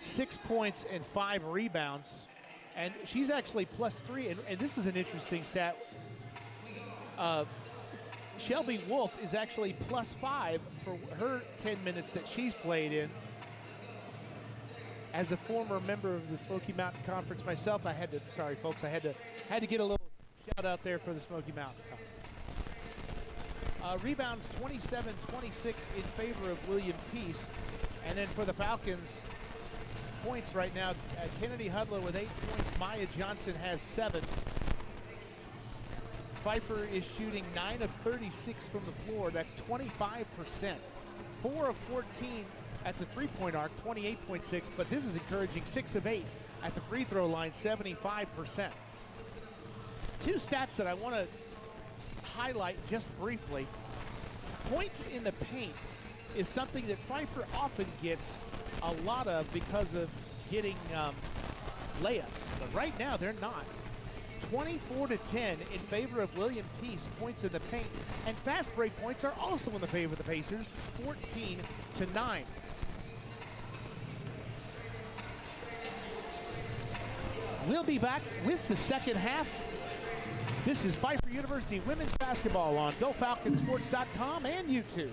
6 points and 5 rebounds, and she's actually +3, and this is an interesting stat. Shelby Wolf is actually +5 for her 10 minutes that she's played in. As a former member of the Smoky Mountain Conference myself, I had to, sorry folks, I had to get a little shout out there for the Smoky Mountain Conference. Rebounds 27-26 in favor of William Peace. And then for the Falcons, points right now, Kennedy Hudler with 8 points, Maya Johnson has 7. Pfeiffer is shooting 9 of 36 from the floor. That's 25%. 4 of 14 at the three-point arc, 28.6. But this is encouraging. 6 of 8 at the free throw line, 75%. Two stats that I want to highlight just briefly. Points in the paint is something that Pfeiffer often gets a lot of because of getting layups. But right now, they're not. 24-10 in favor of William Peace, points in the paint, and fast break points are also in the favor of the Pacers, 14-9. We'll be back with the second half. This is Pfeiffer University women's basketball on GoFalconsports.com and YouTube.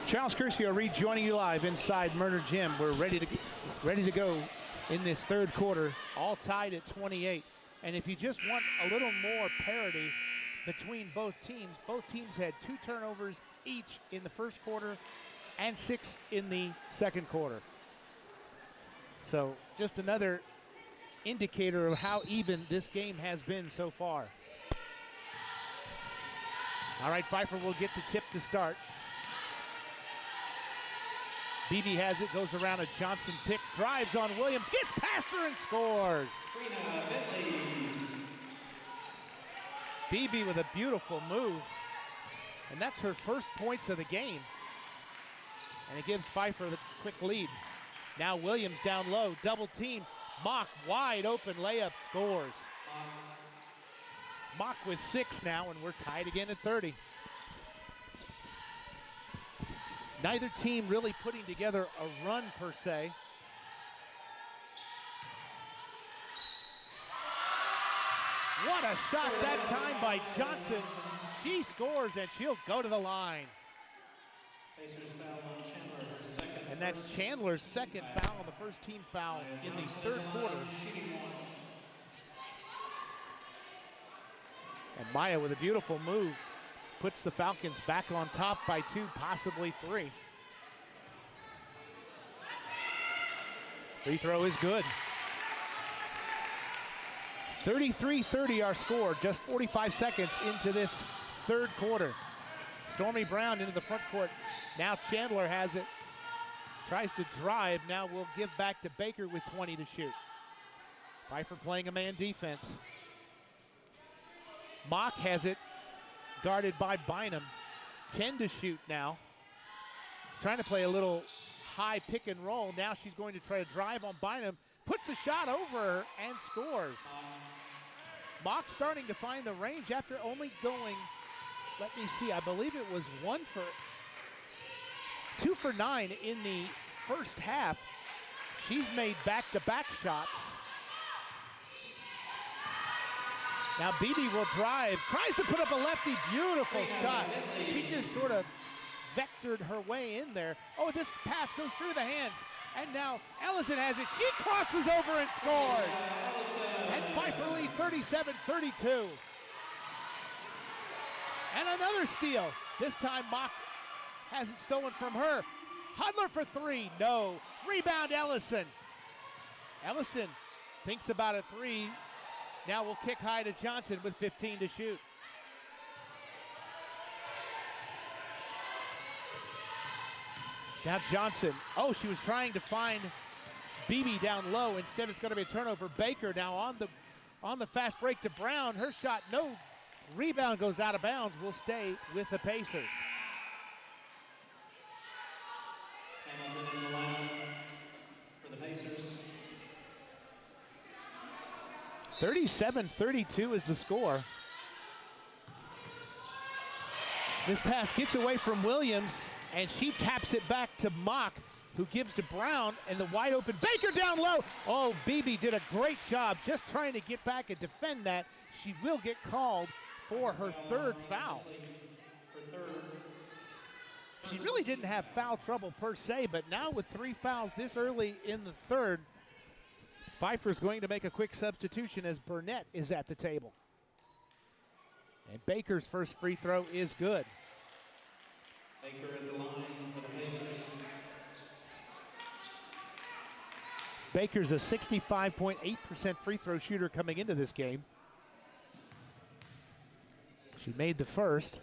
Charles Curcio rejoining you live inside Murder Gym. We're ready to go in this third quarter, all tied at 28. And if you just want a little more parity between both teams had 2 turnovers each in the first quarter and 6 in the second quarter. So just another indicator of how even this game has been so far. All right, Pfeiffer will get the tip to start. BB has it, goes around a Johnson pick, drives on Williams, gets past her and scores. BB with a beautiful move, and that's her first points of the game. And it gives Pfeiffer the quick lead. Now Williams down low, double team. Mock wide open layup, scores. Mock with 6 now, and we're tied again at 30. Neither team really putting together a run per se. What a shot that time by Johnson. She scores and she'll go to the line. And that's Chandler's second foul, the first team foul in the third quarter. And Maya with a beautiful move puts the Falcons back on top by 2, possibly 3. Free throw is good. 33-30 our score, just 45 seconds into this third quarter. Stormy Brown into the front court. Now Chandler has it. Tries to drive, now will give back to Baker with 20 to shoot. Pfeiffer playing a man defense. Mock has it, guarded by Bynum. 10 to shoot now. She's trying to play a little high pick and roll. Now she's going to try to drive on Bynum. Puts the shot over her and scores. Mock starting to find the range after only going, let me see, I believe it was 2 for 9 in the first half. She's made back-to-back shots. Now BB will drive, tries to put up a lefty, beautiful shot. She just sort of vectored her way in there. Oh, this pass goes through the hands. And now Ellison has it. She crosses over and scores. And Pfeiffer lead 37-32. And another steal. This time Mock has it stolen from her. Hudler for 3, no. Rebound Ellison. Ellison thinks about a 3. Now we'll kick high to Johnson with 15 to shoot. Now Johnson, oh, she was trying to find BB down low. Instead, it's going to be a turnover. Baker now on the fast break to Brown. Her shot, no. Rebound goes out of bounds. Will stay with the Pacers. Hamilton in the lineup for the Pacers. 37-32 is the score. This pass gets away from Williams, and she taps it back to Mock, who gives to Brown, and the wide open Baker down low. Oh, BB did a great job just trying to get back and defend that. She will get called for her third foul. She really didn't have foul trouble per se, but now with 3 fouls this early in the third, Pfeiffer's going to make a quick substitution as Burnett is at the table. And Baker's first free throw is good. Baker at the line for the Pacers. Baker's a 65.8% free throw shooter coming into this game. She made the first,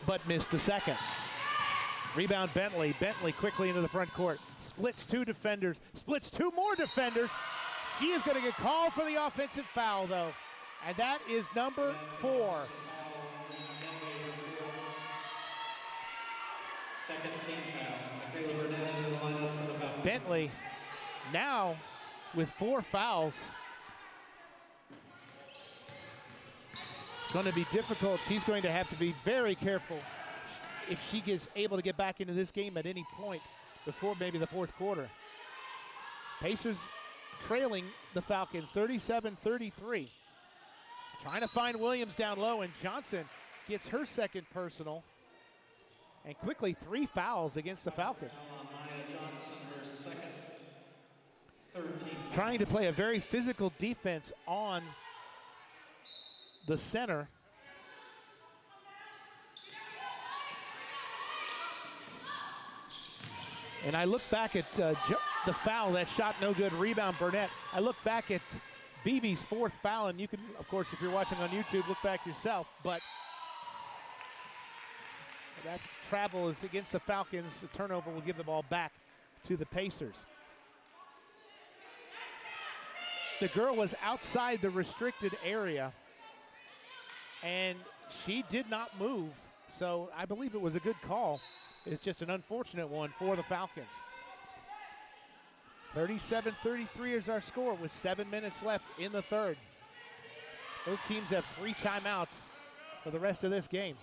but missed the second. Rebound Bentley. Bentley quickly into the front court. Splits 2 defenders. Splits 2 more defenders. She is going to get called for the offensive foul, though. And that is number 4. Second team foul. Bentley now with 4 fouls. It's going to be difficult. She's going to have to be very careful if she gets able to get back into this game at any point before maybe the fourth quarter. Pacers trailing the Falcons 37-33. Trying to find Williams down low, and Johnson gets her second personal. And quickly 3 fouls against the Falcons. Maya Johnson, her second, third team. Trying to play a very physical defense on the center. And I look back at the foul, that shot no good, rebound Burnett. I look back at BB's 4th foul, and you can, of course, if you're watching on YouTube, look back yourself, but that travel is against the Falcons. The turnover will give the ball back to the Pacers. The girl was outside the restricted area, and she did not move, so I believe it was a good call. It's just an unfortunate one for the Falcons. 37-33 is our score with 7 minutes left in the third. Both teams have 3 timeouts for the rest of this game.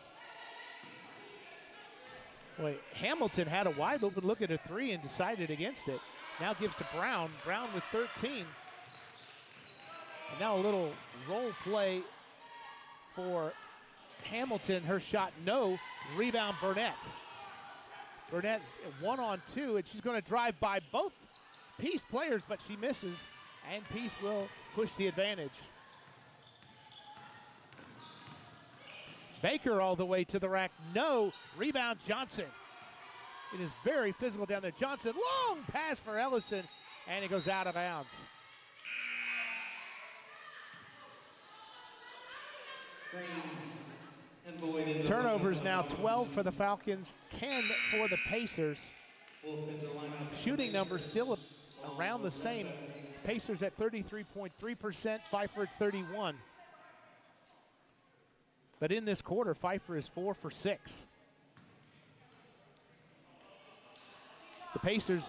Boy, Hamilton had a wide open look at a 3 and decided against it. Now gives to Brown. Brown with 13. And now a little roll play for Hamilton. Her shot, no. Rebound, Burnett. Burnett's 1-on-2, and she's going to drive by both Peace players, but she misses, and Peace will push the advantage. Baker all the way to the rack. No. Rebound, Johnson. It is very physical down there. Johnson, long pass for Ellison, and it goes out of bounds. Turnovers now 12 for the Falcons, 10 for the Pacers. Shooting numbers still around the same. Pacers at 33.3%, Pfeiffer at 31. But in this quarter, Pfeiffer is 4 for 6. The Pacers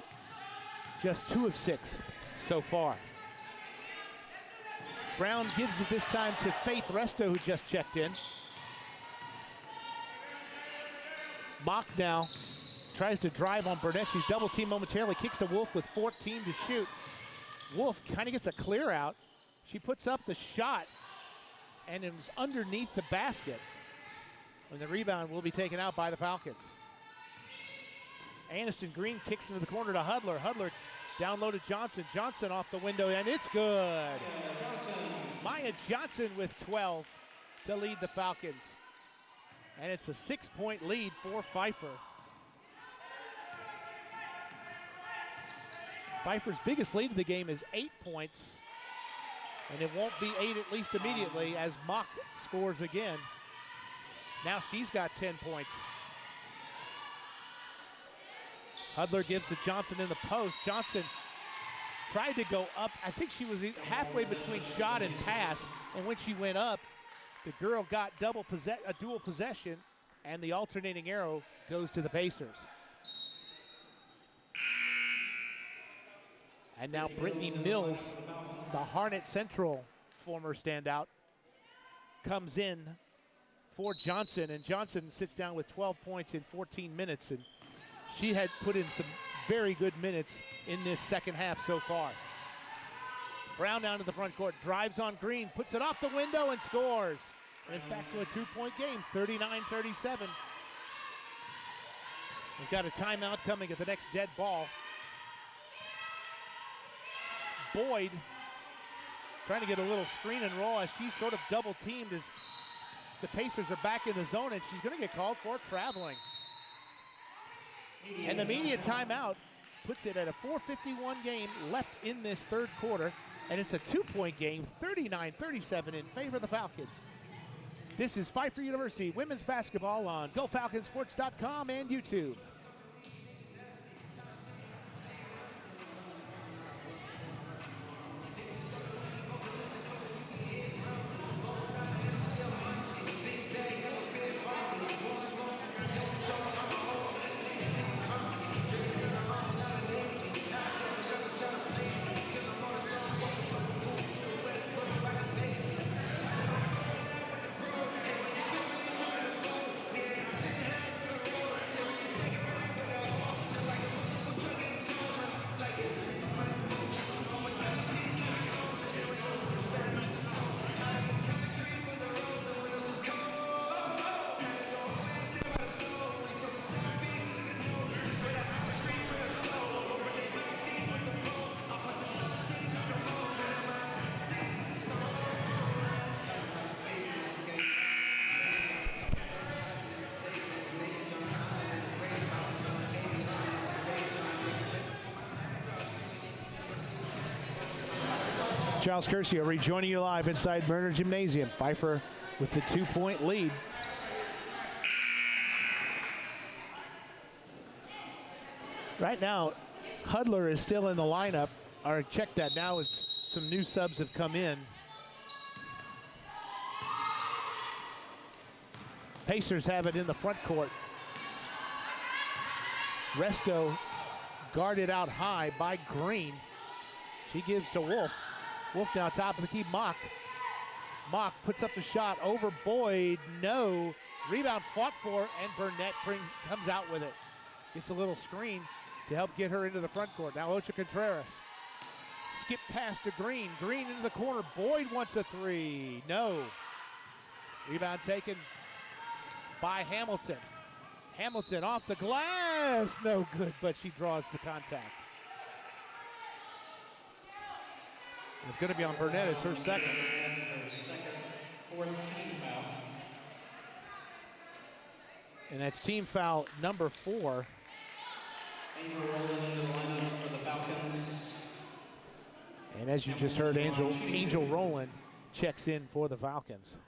just 2 of 6 so far. Brown gives it this time to Faith Resto, who just checked in. Mock now tries to drive on Burnett. She's double teamed momentarily, kicks to Wolf with 14 to shoot. Wolf kind of gets a clear out. She puts up the shot, and it was underneath the basket. And the rebound will be taken out by the Falcons. Aniston Green kicks into the corner to Hudler. Hudler down low to Johnson. Johnson off the window, and it's good. Maya Johnson with 12 to lead the Falcons. And it's a 6-point lead for Pfeiffer. Pfeiffer's biggest lead of the game is 8 points. And it won't be 8 at least immediately as Mock scores again. Now she's got 10 points. Hudler gives to Johnson in the post. Johnson tried to go up. I think she was halfway between shot and pass. And when she went up, the girl got a dual possession, and the alternating arrow goes to the Pacers. And now Brittany Mills, the Harnett Central former standout, comes in for Johnson, and Johnson sits down with 12 points in 14 minutes, and she had put in some very good minutes in this second half so far. Brown down to the front court, drives on Green, puts it off the window and scores. And it's back to a 2-point game, 39-37. We've got a timeout coming at the next dead ball. Boyd trying to get a little screen and roll as she's sort of double teamed as the Pacers are back in the zone, and she's going to get called for traveling. And the media timeout puts it at a 4:51 game left in this third quarter, and it's a 2-point game, 39-37 in favor of the Falcons. This is Pfeiffer University women's basketball on GoFalconsports.com and YouTube. Charles Curcio rejoining you live inside Murner Gymnasium. Pfeiffer with the 2-point lead. Right now, Hudler is still in the lineup. Or check that now as some new subs have come in. Pacers have it in the front court. Resto guarded out high by Green. She gives to Wolf. Wolf now top of the key, Mock. Mock puts up the shot over Boyd, no. Rebound fought for, and Burnett comes out with it. Gets a little screen to help get her into the front court. Now Ocha Contreras. Skip pass to Green. Green into the corner. Boyd wants a three. No. Rebound taken by Hamilton. Hamilton off the glass. No good, but she draws the contact. It's going to be on Burnett. It's her second. Fourth team foul. And that's team foul number 4. Angel Rowland into the lineup for the Falcons. And as you just heard, Angel Rowland checks in for the Falcons.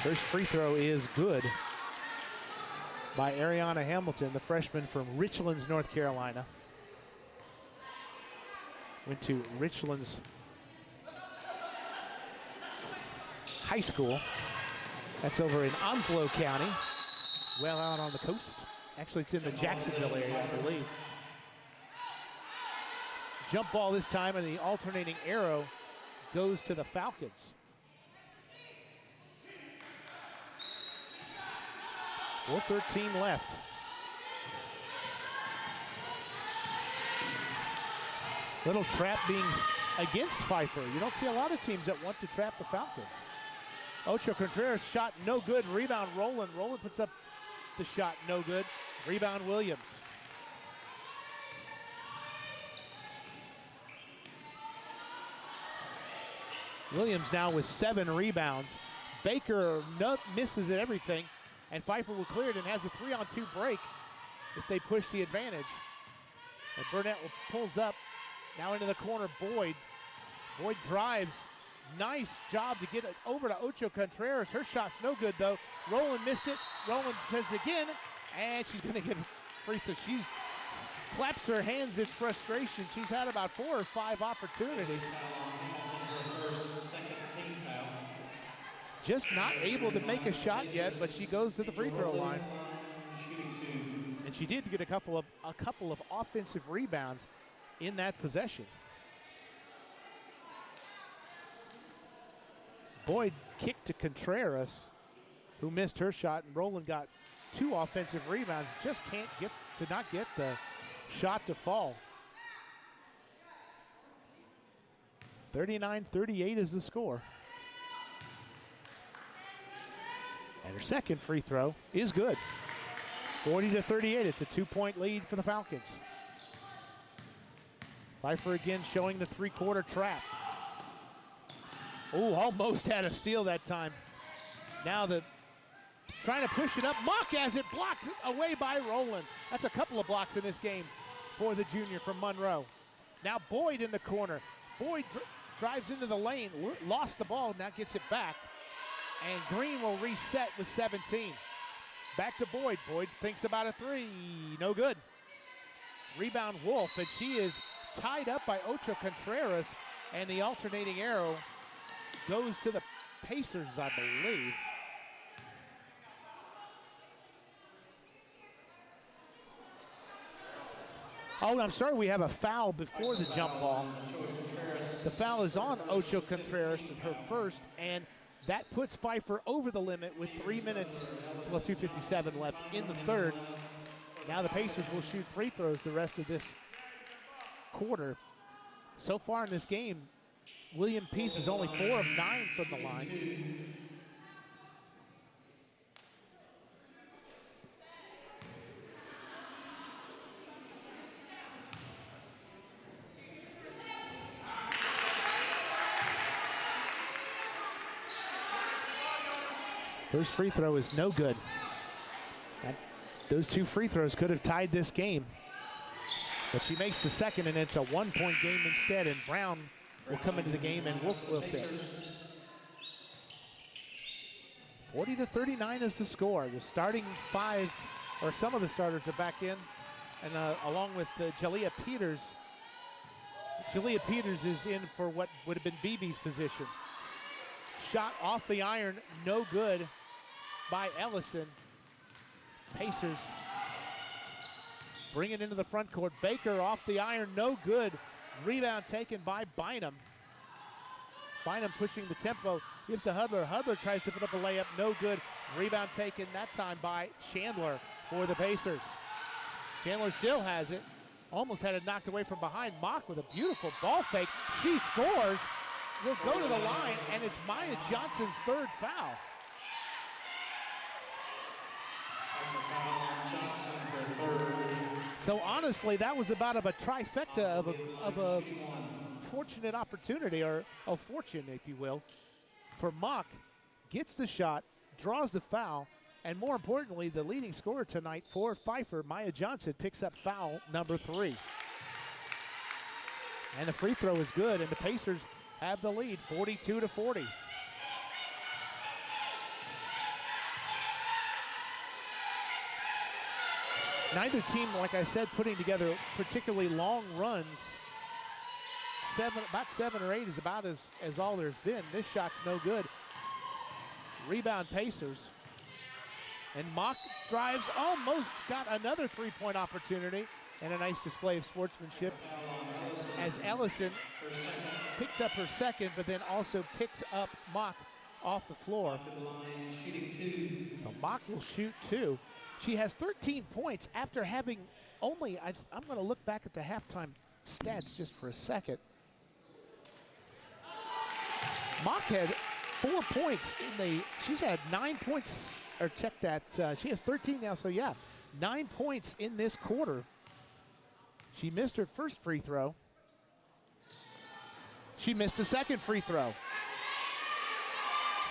First free throw is good by Ariana Hamilton, the freshman from Richlands, North Carolina. Went to Richlands High School. That's over in Onslow County, well out on the coast. Actually, it's in the Jacksonville area, I believe. Jump ball this time, and the alternating arrow goes to the Falcons. 4:13 left. Little trap being against Pfeiffer. You don't see a lot of teams that want to trap the Falcons. Ocho Contreras shot no good. Rebound Rowland. Rowland puts up the shot no good. Rebound Williams. Williams now with 7 rebounds. Baker misses at everything. And Pfeiffer will clear it and has a 3-on-2 break if they push the advantage. And Burnett pulls up, now into the corner, Boyd. Boyd drives, nice job to get it over to Ocho Contreras. Her shot's no good though. Rowland missed it, Rowland says again, and she's gonna get free throw. She claps her hands in frustration. She's had about 4 or 5 opportunities. Just not able to make a shot yet, but she goes to the free throw line. And she did get a couple of offensive rebounds in that possession. Boyd kicked to Contreras, who missed her shot, and Rowland got 2 offensive rebounds. Just could not get the shot to fall. 39-38 is the score. And her second free throw is good. 40-38, it's a 2-point lead for the Falcons. Pfeiffer again showing the 3-quarter trap. Oh, almost had a steal that time. Now trying to push it up. Mock has it blocked away by Rowland. That's a couple of blocks in this game for the junior from Monroe. Now Boyd in the corner. Boyd drives into the lane, lost the ball, now gets it back. And Green will reset with 17. Back to Boyd. Boyd thinks about a 3. No good. Rebound Wolf, and she is tied up by Ocho Contreras, and the alternating arrow goes to the Pacers, I believe. Oh, I'm sorry, we have a foul before the jump ball. The foul is on Ocho Contreras, her first, and that puts Pfeiffer over the limit with 3 minutes, well, 2:57 left in the third. Now the Pacers will shoot free throws the rest of this quarter. So far in this game, William Peace is only 4 of 9 from the line. First free throw is no good. That Those two free throws could have tied this game. But she makes the second, and it's a one-point game instead, and Brown will come into the game, and Wolf will fit. 40-39 is the score. The starting five, or some of the starters are back in, and along with Jalea Peters. Jalea Peters is in for what would have been BB's position. Shot off the iron, no good by Ellison. Pacers bring it into the front court. Baker off the iron, no good. Rebound taken by Bynum. Bynum pushing the tempo, gives to Hudler. Hudler tries to put up a layup, no good. Rebound taken that time by Chandler for the Pacers. Chandler still has it. Almost had it knocked away from behind. Mock with a beautiful ball fake. She scores, will go to the line, and it's Maya Johnson's third foul. So honestly, that was about of a trifecta of a fortunate opportunity, or a fortune, if you will, for Mock. Gets the shot, draws the foul, and more importantly, the leading scorer tonight for Pfeiffer, Maya Johnson, picks up foul number 3. And the free throw is good, and the Pacers have the lead, 42-40. Neither team, like I said, putting together particularly long runs. About 7 or 8 is about as all there's been. This shot's no good. Rebound Pacers. And Mock drives, almost got another three-point opportunity, and a nice display of sportsmanship as Ellison picked up her second, but then also picked up Mock off the floor. So Mock will shoot 2. She has 13 points after having only, I'm going to look back at the halftime stats just for a second. Mock had 4 points she's had 9 points, or check that, she has 13 now, so yeah, 9 points in this quarter. She missed her first free throw. She missed a second free throw.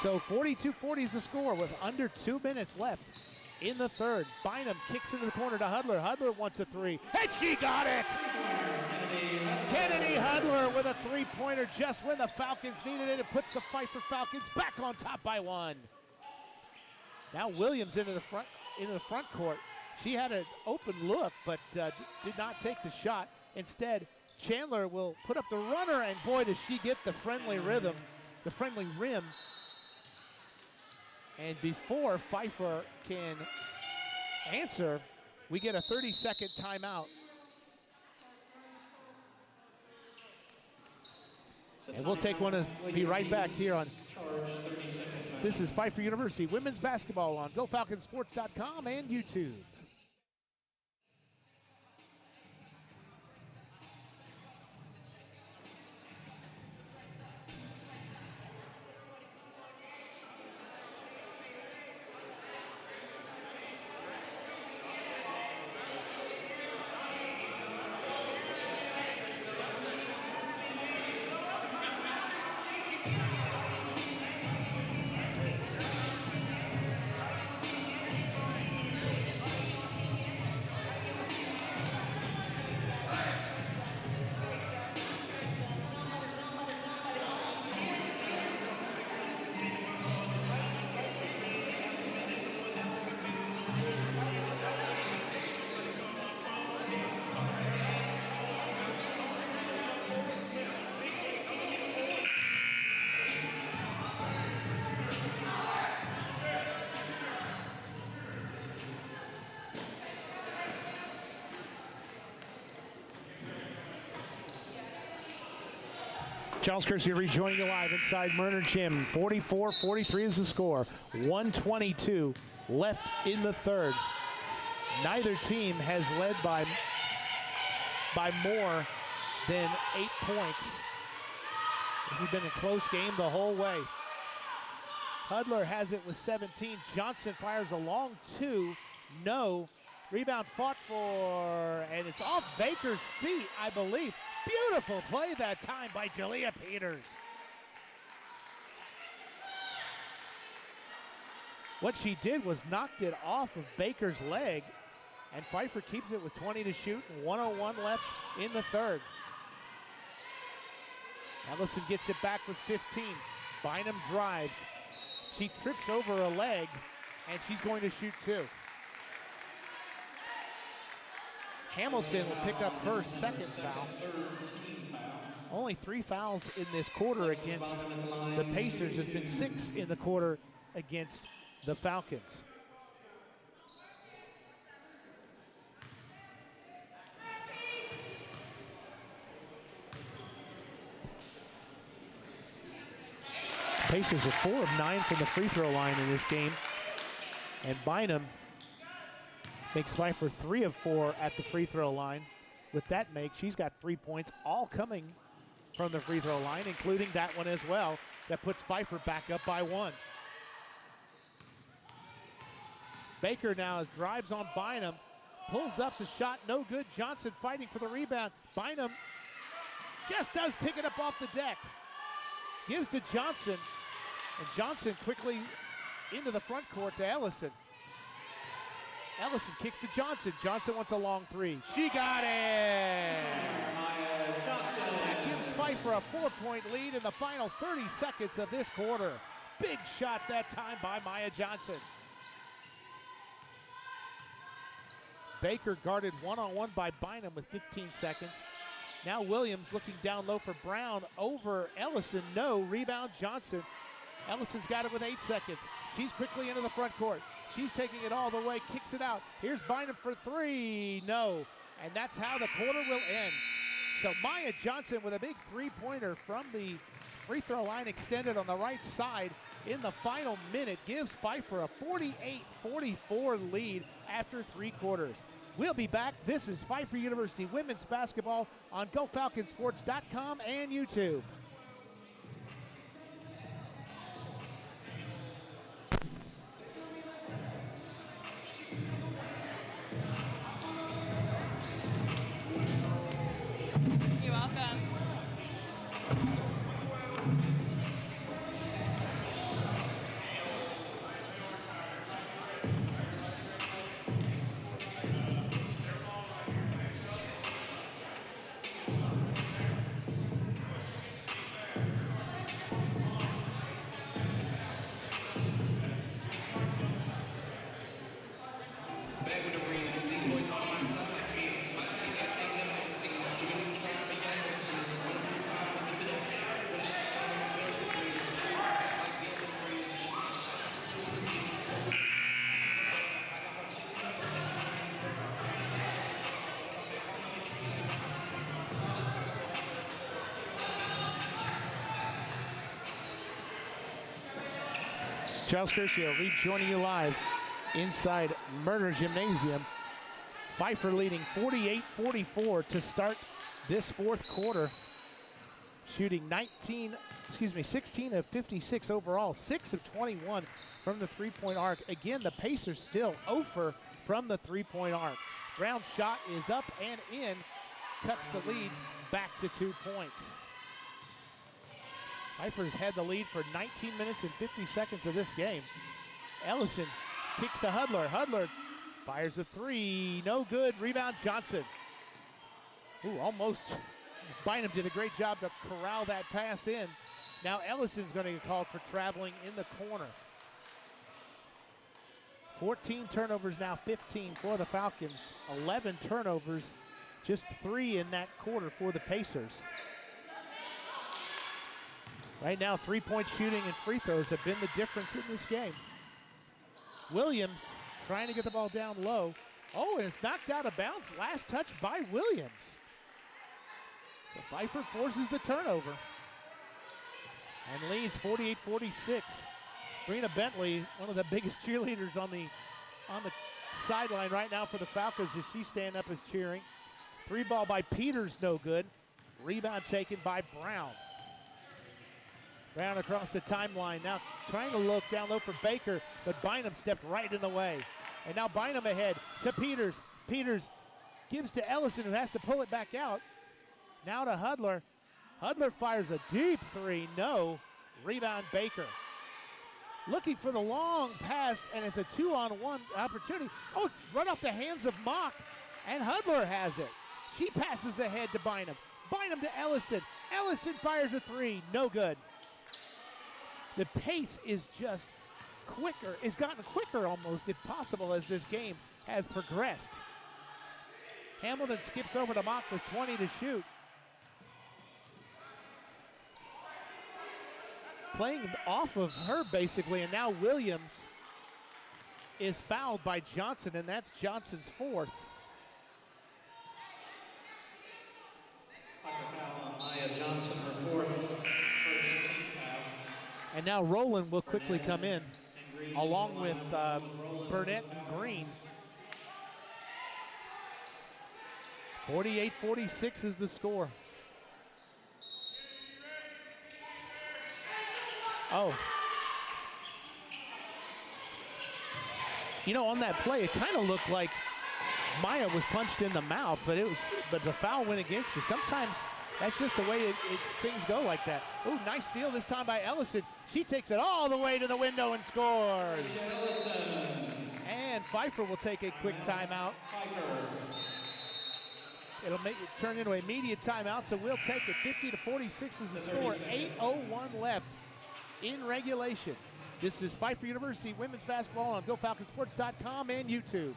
So 42-40 is the score with under 2 minutes left in the third. Bynum kicks into the corner to Hudler. Hudler wants a 3, and she got it! Kennedy Hudler with a 3-pointer just when the Falcons needed it. It puts the Pfeiffer Falcons back on top by 1. Now Williams into the front court. She had an open look, but did not take the shot. Instead, Chandler will put up the runner, and boy, does she get the friendly rhythm, the friendly rim. And before Pfeiffer can answer, we get a 30-second timeout. And we'll take one and be right back here on. This is Pfeiffer University Women's Basketball on GoFalconsports.com and YouTube. Charles Kersey rejoining you live inside Murner Gym. 44-43 is the score. 1:22 left in the third. Neither team has led by more than 8 points. This has been a close game the whole way. Hudler has it with 17. Johnson fires a long 2. No. Rebound fought for, and it's off Baker's feet, I believe. Beautiful play that time by Jalea Peters. What she did was knocked it off of Baker's leg, and Pfeiffer keeps it with 20 to shoot and 1:01 left in the third. Ellison gets it back with 15. Bynum drives. She trips over a leg, and she's going to shoot two. Hamilton will pick up her second foul. Only 3 fouls in this quarter against the Pacers. There's been 6 in the quarter against the Falcons. Pacers are 4 of 9 from the free throw line in this game. And Bynum makes Pfeiffer 3 of 4 at the free throw line. With that make, she's got 3 points, all coming from the free throw line, including that one as well. That puts Pfeiffer back up by 1. Baker now drives on Bynum, pulls up the shot, no good. Johnson fighting for the rebound. Bynum just does pick it up off the deck. Gives to Johnson, and Johnson quickly into the front court to Ellison. Ellison kicks to Johnson. Johnson wants a long 3. She got it! That gives Pfeiffer a 4-point lead in the final 30 seconds of this quarter. Big shot that time by Maya Johnson. Baker guarded one-on-one by Bynum with 15 seconds. Now Williams looking down low for Brown over Ellison. No, rebound Johnson. Ellison's got it with 8 seconds. She's quickly into the front court. She's taking it all the way, kicks it out. Here's Bynum for 3, no. And that's how the quarter will end. So Maya Johnson with a big 3-pointer from the free throw line extended on the right side in the final minute gives Pfeiffer a 48-44 lead after 3 quarters. We'll be back. This is Pfeiffer University women's basketball on GoFalconsports.com and YouTube. You're welcome. Charles Curcio rejoining you live inside Murner Gymnasium. Pfeiffer leading 48-44 to start this fourth quarter. Shooting 16 of 56 overall, 6 of 21 from the three-point arc. Again, the Pacers still 0 from the three-point arc. Brown's shot is up and in, cuts the lead back to 2 points. Pfeiffer's had the lead for 19 minutes and 50 seconds of this game. Ellison kicks to Hudler. Hudler fires a 3, no good. Rebound Johnson. Ooh, almost. Bynum did a great job to corral that pass in. Now Ellison's going to get called for traveling in the corner. 14 turnovers now, 15 for the Falcons. 11 turnovers, just 3 in that quarter for the Pacers. Right now, three-point shooting and free throws have been the difference in this game. Williams trying to get the ball down low. Oh, and it's knocked out of bounds. Last touch by Williams. So Pfeiffer forces the turnover and leads 48-46. Brina Bentley, one of the biggest cheerleaders on the sideline right now for the Falcons as she stand up as cheering. 3 ball by Peters, no good. Rebound taken by Brown. Brown across the timeline, now trying to look down low for Baker, but Bynum stepped right in the way. And now Bynum ahead to Peters. Peters gives to Ellison, who has to pull it back out. Now to Hudler. Hudler fires a deep 3, no. Rebound Baker. looking for the long pass, and it's a 2-on-1 opportunity. Oh, right off the hands of Mock, and Hudler has it. She passes ahead to Bynum. Bynum to Ellison. Ellison fires a three, no good. The pace is just quicker, it's gotten quicker almost, if possible, as this game has progressed. Hamilton skips over to Mock with 20 to shoot. Playing off of her basically, and now Williams is fouled by Johnson, and that's Johnson's fourth. Foul on Maya Johnson, her fourth, first team foul. And now Rowland will quickly come in, along with Burnett and Green. 48-46 is the score. Oh. You know, on that play, it kind of looked like Maya was punched in the mouth, but the foul went against her. Sometimes that's just the way things go like that. Oh, nice steal this time by Ellison. She takes it all the way to the window and scores. And Pfeiffer will take a quick timeout. It'll turn into a immediate timeout, so we'll take it. 50-46 is the score. 8:01 left in regulation. This is Pfeiffer University women's basketball on GoFalconsports.com and YouTube.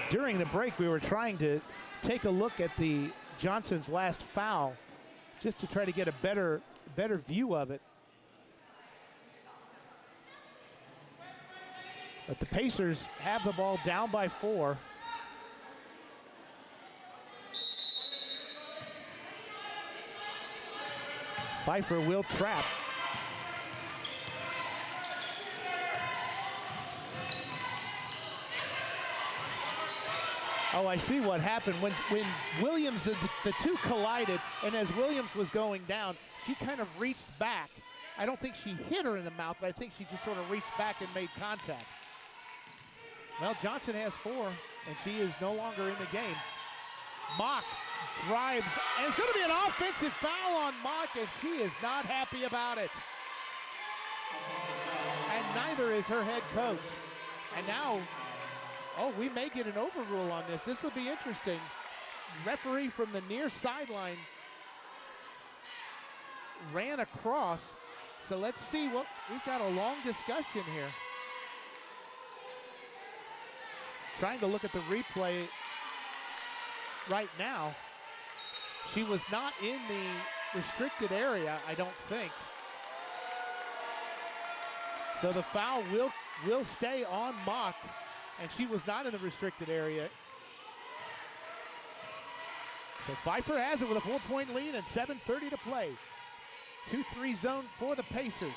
During the break, we were trying to take a look at the Johnson's last foul just to try to get a better view of it. But the Pacers have the ball down by 4. Pfeiffer will trap. Oh, I see what happened. When Williams, the two collided, and as Williams was going down, she kind of reached back. I don't think she hit her in the mouth, but I think she just sort of reached back and made contact. Well, Johnson has 4, and she is no longer in the game. Mock drives, and it's going to be an offensive foul on Mock, and she is not happy about it. And neither is her head coach. And now, oh, we may get an overrule on this. This will be interesting. Referee from the near sideline ran across. So let's see what, we've got a long discussion here. Trying to look at the replay right now. She was not in the restricted area, I don't think. So the foul will stay on Mock, and she was not in the restricted area. So Pfeiffer has it with a 4-point lead and 7:30 to play. 2-3 zone for the Pacers.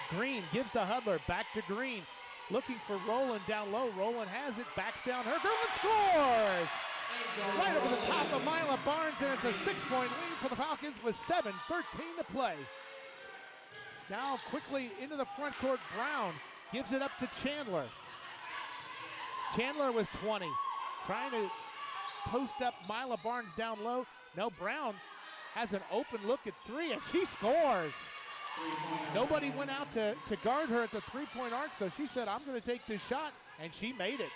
Green gives to Hudler, back to Green. Looking for Rowland down low. Rowland has it, backs down her. Rowland scores! Right over the top of Mila Barnes, and it's a 6-point lead for the Falcons with 7:13 to play. Now quickly into the front court, Brown gives it up to Chandler. Chandler with 20, trying to post up Mila Barnes down low. No, Brown has an open look at 3, and she scores. Nobody went out to guard her at the 3-point arc, so she said, I'm going to take this shot, and she made it.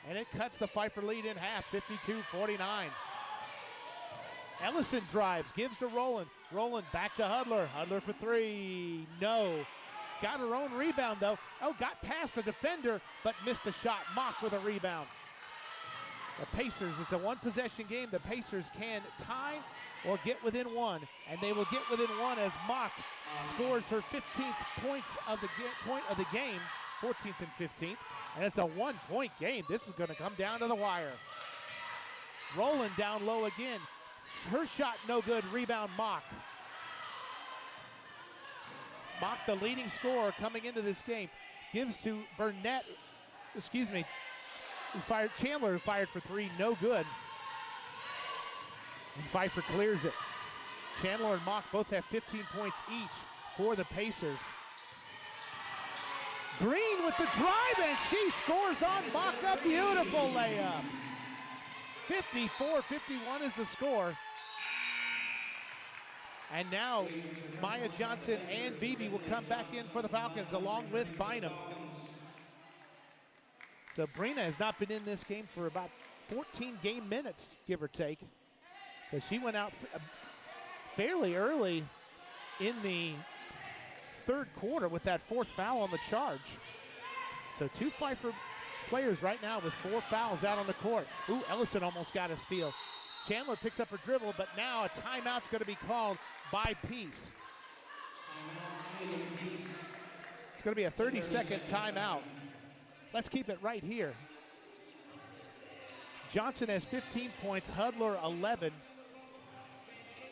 And it cuts the Pfeiffer lead in half, 52-49. Ellison drives, gives to Rowland. Rowland back to Hudler. Hudler for three. No. Got her own rebound, though. Oh, got past the defender, but missed the shot. Mock with a rebound. The Pacers, it's a one-possession game. The Pacers can tie or get within one, and they will get within one as Mock scores her 15th point of the game, 14th and 15th, and it's a one-point game. This is going to come down to the wire. Rowland down low again. Her shot no good. Rebound Mock. Mock, the leading scorer coming into this game, gives to Chandler, who fired for three, no good. And Pfeiffer clears it. Chandler and Mock both have 15 points each for the Pacers. Green with the drive, and she scores on Mock. A beautiful layup. 54-51 is the score. And now Maya Johnson and Beebe will come back in for the Falcons along with Bynum. So Brina has not been in this game for about 14 game minutes, give or take, because she went out fairly early in the third quarter with that fourth foul on the charge. So two Pfeiffer players right now with 4 fouls out on the court. Ooh, Ellison almost got a steal. Chandler picks up her dribble, but now a timeout's going to be called by Peace. It's going to be a 30-second timeout. Let's keep it right here. Johnson has 15 points, Hudler 11.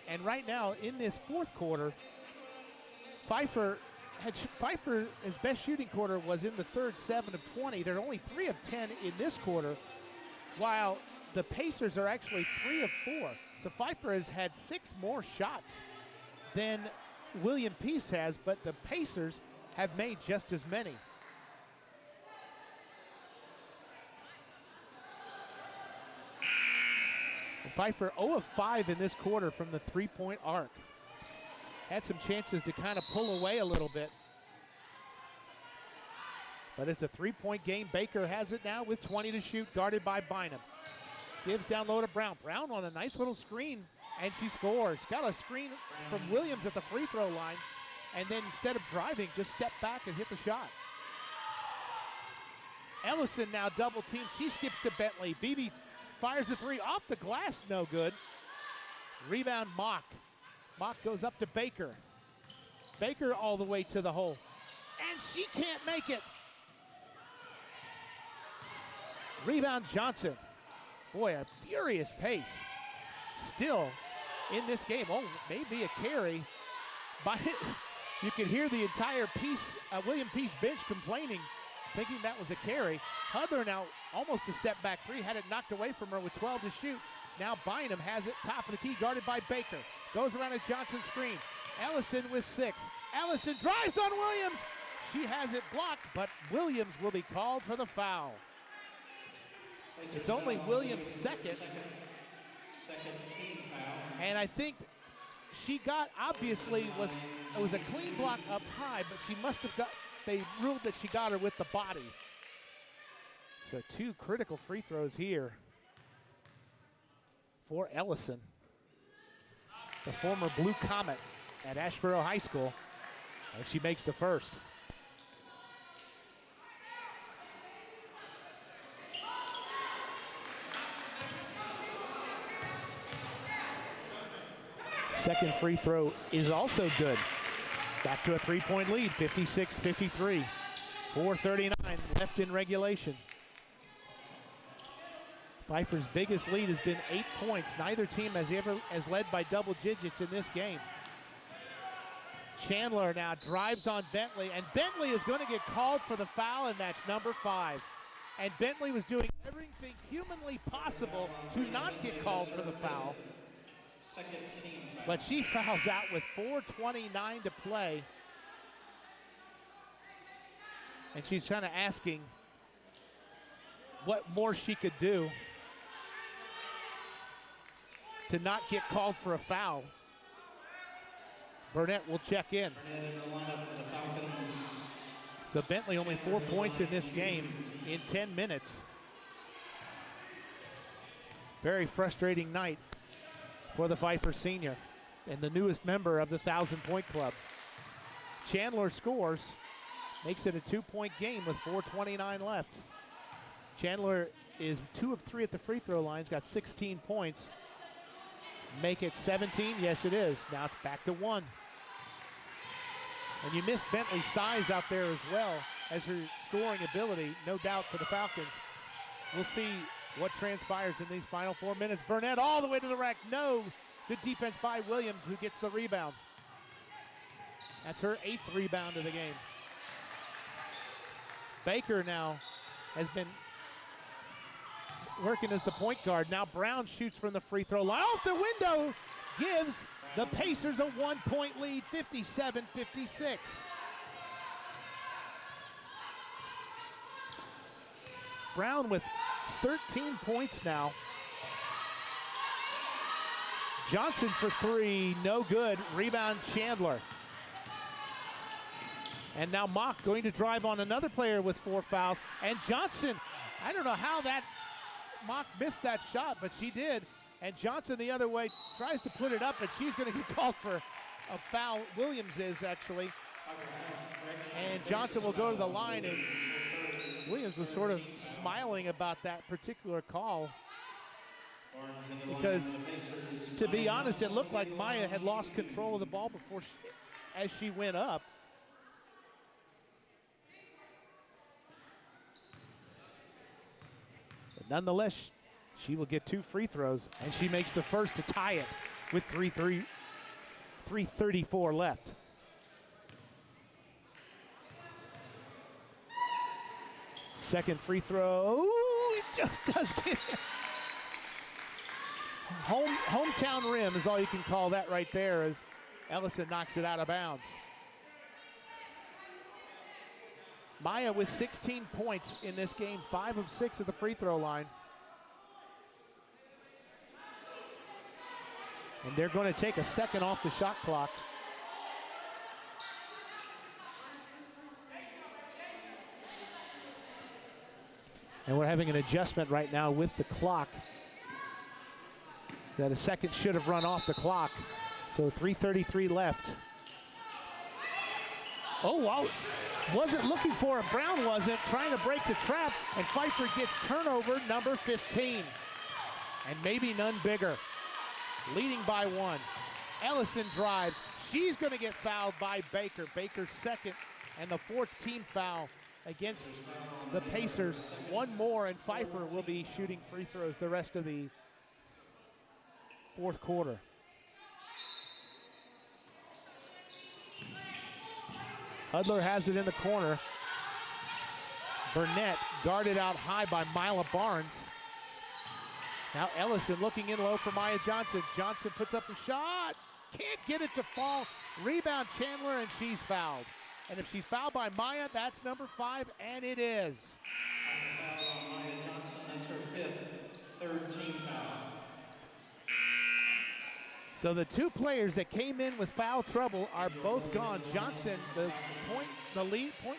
And right now in this fourth quarter, Pfeiffer's best shooting quarter was in the third, 7 of 20. They're only 3 of 10 in this quarter, while the Pacers are actually 3 of 4. So Pfeiffer has had 6 more shots than William Peace has, but the Pacers have made just as many. And Pfeiffer 0 of 5 in this quarter from the three-point arc. Had some chances to kind of pull away a little bit. But it's a three-point game. Baker has it now with 20 to shoot, guarded by Bynum. Gives down low to Brown. Brown on a nice little screen, and she scores. Got a screen from Williams at the free throw line, and then instead of driving, just stepped back and hit the shot. Ellison now double teamed. She skips to Bentley. Beebe fires the three off the glass, no good. Rebound Mock. Mock goes up to Baker. Baker all the way to the hole, and she can't make it. Rebound Johnson. Boy, a furious pace still in this game. Oh, maybe a carry. But you can hear the entire William Peace bench complaining, thinking that was a carry. Hudler now almost a step back three, had it knocked away from her with 12 to shoot. Now Bynum has it, top of the key, guarded by Baker. Goes around a Johnson screen. Ellison with 6. Ellison drives on Williams. She has it blocked, but Williams will be called for the foul. It's only Williams' second team foul. And I think she got, obviously, it was a clean block up high, but she must have they ruled that she got her with the body. So 2 critical free throws here for Ellison, the former Blue Comet at Asheboro High School, and she makes the first. Second free throw is also good. Back to a 3-point lead, 56-53. 4:39 left in regulation. Pfeiffer's biggest lead has been 8 points. Neither team has led by double digits in this game. Chandler now drives on Bentley, and Bentley is going to get called for the foul, and that's number 5. And Bentley was doing everything humanly possible to not get called for the foul. But she fouls out with 4:29 to play. And she's kind of asking what more she could do to not get called for a foul. Burnett will check in. So Bentley only 4 points in this game in 10 minutes. Very frustrating night for the Pfeiffer senior and the newest member of the 1,000-point club. Chandler scores, makes it a 2-point game with 4:29 left. Chandler is 2 of 3 at the free throw line. He's got 16 points. Make it 17? Yes, it is. Now it's back to 1. And you missed Bentley's size out there as well as her scoring ability, no doubt, for the Falcons. We'll see what transpires in these final 4 minutes. Burnett all the way to the rack. No. Good defense by Williams, who gets the rebound. That's her 8th rebound of the game. Baker now has been working as the point guard. Now Brown shoots from the free throw line. Off the window, gives the Pacers a 1-point lead, 57-56. Brown with 13 points now. Johnson for 3, no good. Rebound Chandler. And now Mock going to drive on another player with 4 fouls. And Johnson, I don't know how that Mock missed that shot, but she did. And Johnson the other way tries to put it up, but she's going to get called for a foul. Williams is actually. And Johnson will go to the line, and Williams was sort of smiling about that particular call. Because, to be honest, it looked like Maya had lost control of the ball before as she went up. But nonetheless, she will get 2 free throws, and she makes the first to tie it with 3:34 left. Second free throw. Ooh, it just does get it. Hometown rim is all you can call that right there, as Ellison knocks it out of bounds. Maya with 16 points in this game, 5 of 6 at the free throw line. And they're going to take a second off the shot clock. And we're having an adjustment right now with the clock. That a second should have run off the clock. So 3:33 left. Oh, wow. Wasn't looking for it. Brown wasn't. Trying to break the trap. And Pfeiffer gets turnover number 15. And maybe none bigger. Leading by 1. Ellison drives. She's going to get fouled by Baker. Baker's second and the 4th team foul against the Pacers. 1 more and Pfeiffer will be shooting free throws the rest of the 4th quarter. Hudler has it in the corner. Burnett guarded out high by Mila Barnes. Now Ellison looking in low for Maya Johnson. Johnson puts up a shot. Can't get it to fall. Rebound Chandler, and she's fouled. And if she's fouled by Maya, that's number 5, and it is. Foul on Maya Johnson, that's her 5th, 3rd team foul. So the 2 players that came in with foul trouble are both gone. Johnson, the point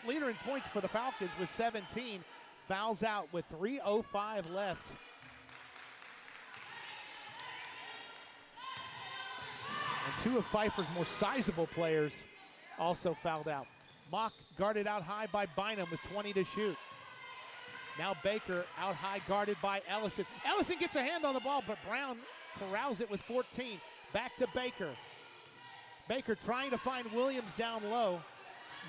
leader in points for the Falcons with 17, fouls out with 3:05 left. And 2 of Pfeiffer's more sizable players also fouled out. Mock guarded out high by Bynum with 20 to shoot. Now Baker out high guarded by Ellison. Ellison gets a hand on the ball, but Brown corrals it with 14. Back to Baker. Baker trying to find Williams down low.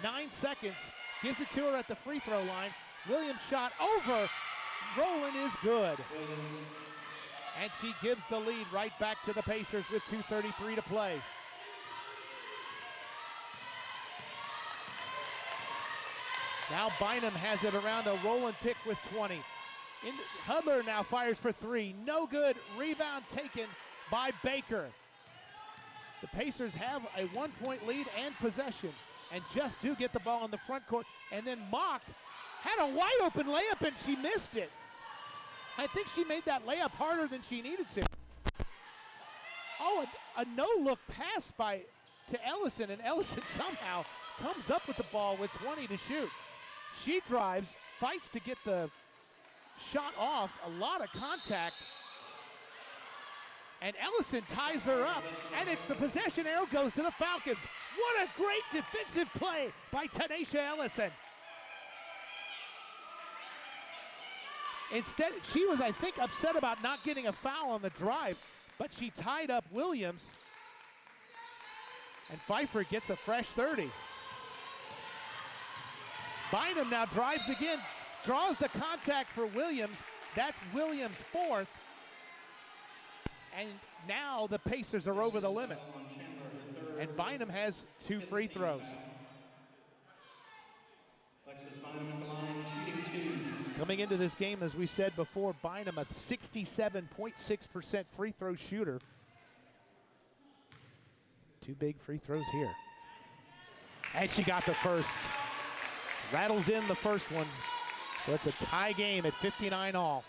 9 seconds. Gives it to her at the free throw line. Williams shot over. Rolling is good. And she gives the lead right back to the Pacers with 2:33 to play. Now Bynum has it around a roll and pick with 20. Hudler now fires for 3. No good. Rebound taken by Baker. The Pacers have a 1-point lead and possession, and just do get the ball in the front court. And then Mock had a wide open layup and she missed it. I think she made that layup harder than she needed to. Oh, a no-look pass to Ellison, and Ellison somehow comes up with the ball with 20 to shoot. She drives, fights to get the shot off, a lot of contact, And Ellison ties her up, and the possession arrow goes to the Falcons. What a great defensive play by Tanisha Ellison. Instead, she was, I think, upset about not getting a foul on the drive, but she tied up Williams. And Pfeiffer gets a fresh 30. Bynum now drives again, draws the contact for Williams. That's Williams' fourth. And now the Pacers are over the limit. And Bynum has 2 free throws. Alexis Bynum at the line, shooting 2. Coming into this game, as we said before, Bynum a 67.6% free throw shooter. 2 big free throws here. And she got the first. Rattles in the first one. So it's a tie game at 59 all.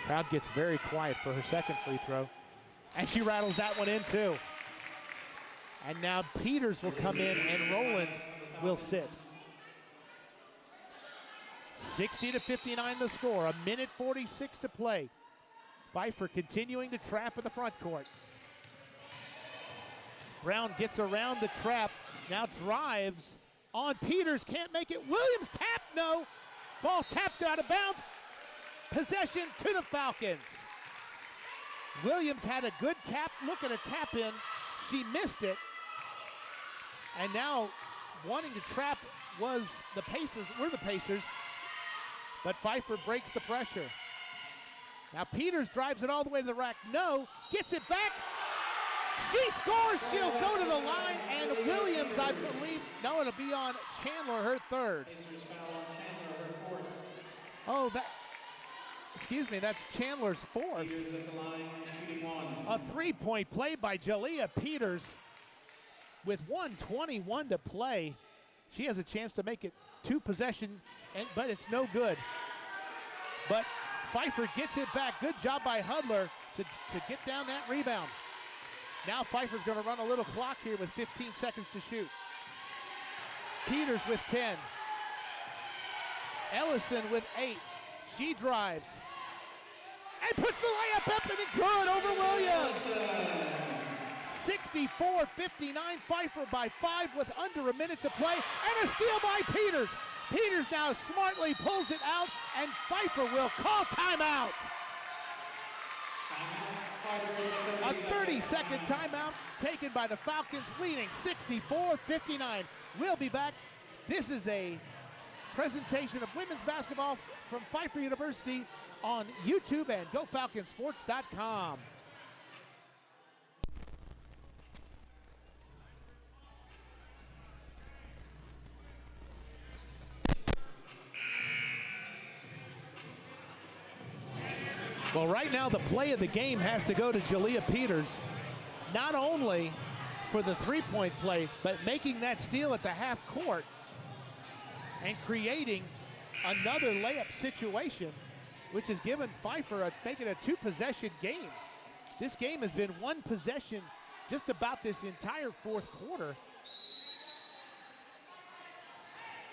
Crowd gets very quiet for her second free throw. And she rattles that one in too. And now Peters will come in and Rowland will sit. 60-59 the score, a minute 46 to play. Pfeiffer continuing to trap in the front court. Brown gets around the trap, now drives on Peters, can't make it. Williams tap, no. Ball tapped out of bounds. Possession to the Falcons. Williams had a good tap, look at a tap in. She missed it. And now wanting to trap were the Pacers, but Pfeiffer breaks the pressure. Now Peters drives it all the way to the rack. No, gets it back. She scores, she'll go to the line, and Williams, I believe, no, it'll be on Chandler, her third. Pacers foul on Chandler, her 4th. Oh, excuse me, that's Chandler's 4th. Peters at the line, shooting 1. A 3-point play by Jalea Peters. With 1:21 to play, she has a chance to make it 2 possession, but it's no good. But Pfeiffer gets it back. Good job by Hudler to get down that rebound. Now Pfeiffer's going to run a little clock here with 15 seconds to shoot. Peters with 10. Ellison with 8. She drives. And puts the layup up and it's good over Williams. 64-59, Pfeiffer by 5 with under a minute to play, and a steal by Peters. Peters now smartly pulls it out, and Pfeiffer will call timeout. A 30-second timeout taken by the Falcons, leading 64-59. We'll be back. This is a presentation of women's basketball from Pfeiffer University on YouTube and GoFalconsports.com. Well, right now the play of the game has to go to Jalea Peters, not only for the 3-point play, but making that steal at the half court and creating another layup situation, which has given Pfeiffer making a 2-possession game. This game has been 1 possession just about this entire 4th quarter.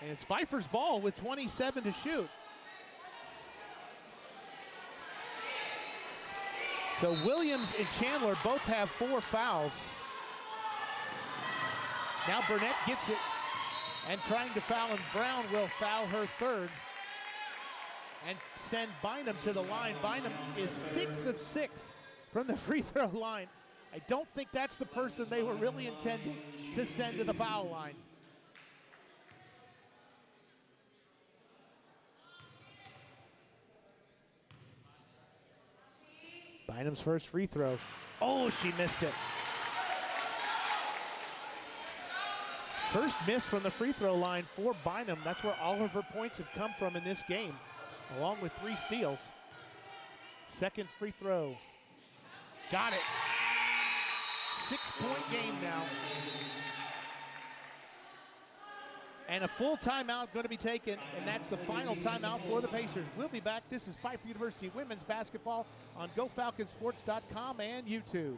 And it's Pfeiffer's ball with 27 to shoot. So Williams and Chandler both have 4 fouls. Now Burnett gets it and trying to foul, and Brown will foul her 3rd and send Bynum to the line. Bynum is 6 of 6 from the free throw line. I don't think that's the person they were really intending to send to the foul line. Bynum's first free throw. Oh, she missed it. First miss from the free throw line for Bynum. That's where all of her points have come from in this game, along with 3 steals. Second free throw. Got it. 6-point game now. And a full timeout going to be taken, and that's the final timeout for the Pacers. We'll be back. This is Pfeiffer University women's basketball on GoFalconsports.com and YouTube.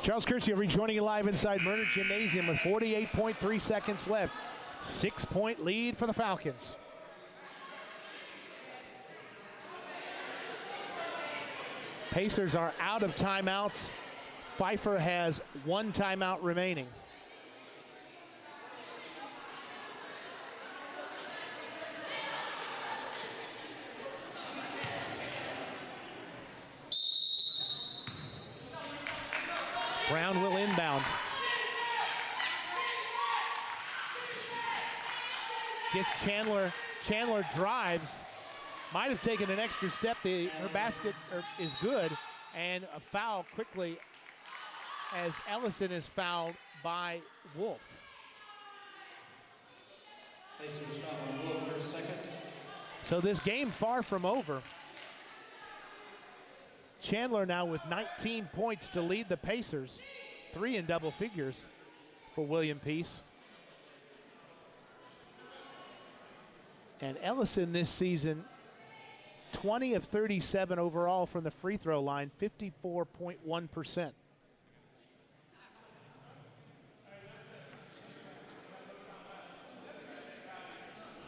Charles Curcio rejoining you live inside Murner Gymnasium with 48.3 seconds left. 6-point lead for the Falcons. Pacers are out of timeouts. Pfeiffer has 1 timeout remaining. Brown will inbound. Gets Chandler. Chandler drives. Might have taken an extra step. Her basket is good. And a foul quickly as Ellison is fouled by Wolf. Pacers foul on Wolf, her second. So this game far from over. Chandler now with 19 points to lead the Pacers. 3 in double figures for William Peace. And Ellison this season, 20 of 37 overall from the free throw line, 54.1%.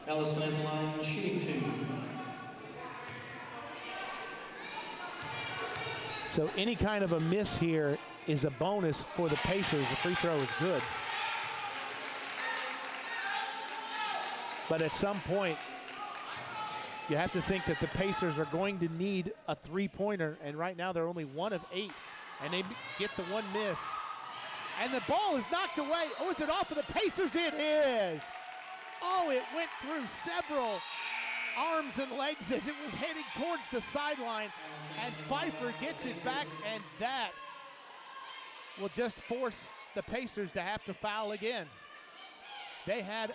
Ellison at the line, shooting 2. So any kind of a miss here is a bonus for the Pacers. The free throw is good. But at some point, you have to think that the Pacers are going to need a three-pointer, and right now they're only 1 of 8, and they get the 1 miss. And the ball is knocked away. Oh, is it off of the Pacers? It is. Oh, it went through several arms and legs as it was heading towards the sideline, and Pfeiffer gets it back, and that will just force the Pacers to have to foul again. They had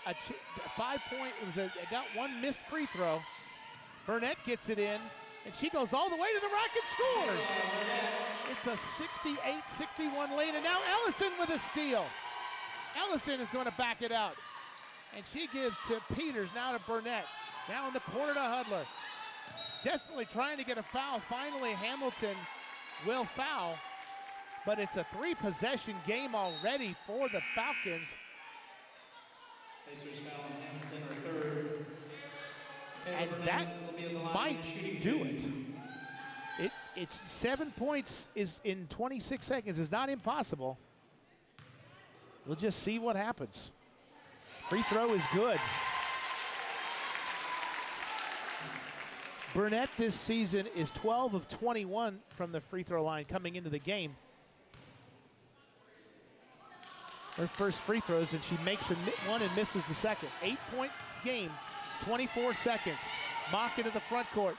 a 5-point, it got 1 missed free throw. Burnett gets it in, and she goes all the way to the rack and scores. It's a 68-61 lead, and now Ellison with a steal. Ellison is going to back it out, and she gives to Peters, now to Burnett. Now in the corner to Hudler. Desperately trying to get a foul. Finally, Hamilton will foul, but it's a 3-possession game already for the Falcons. Pacers foul on Hamilton, her third. And that might do it. It's 7 points is in 26 seconds is not impossible. We'll just see what happens. Free throw is good. Burnett this season is 12 of 21 from the free throw line coming into the game. Her first free throws, and she makes one and misses the second. 8-point game, 24 seconds. Mock into the front court.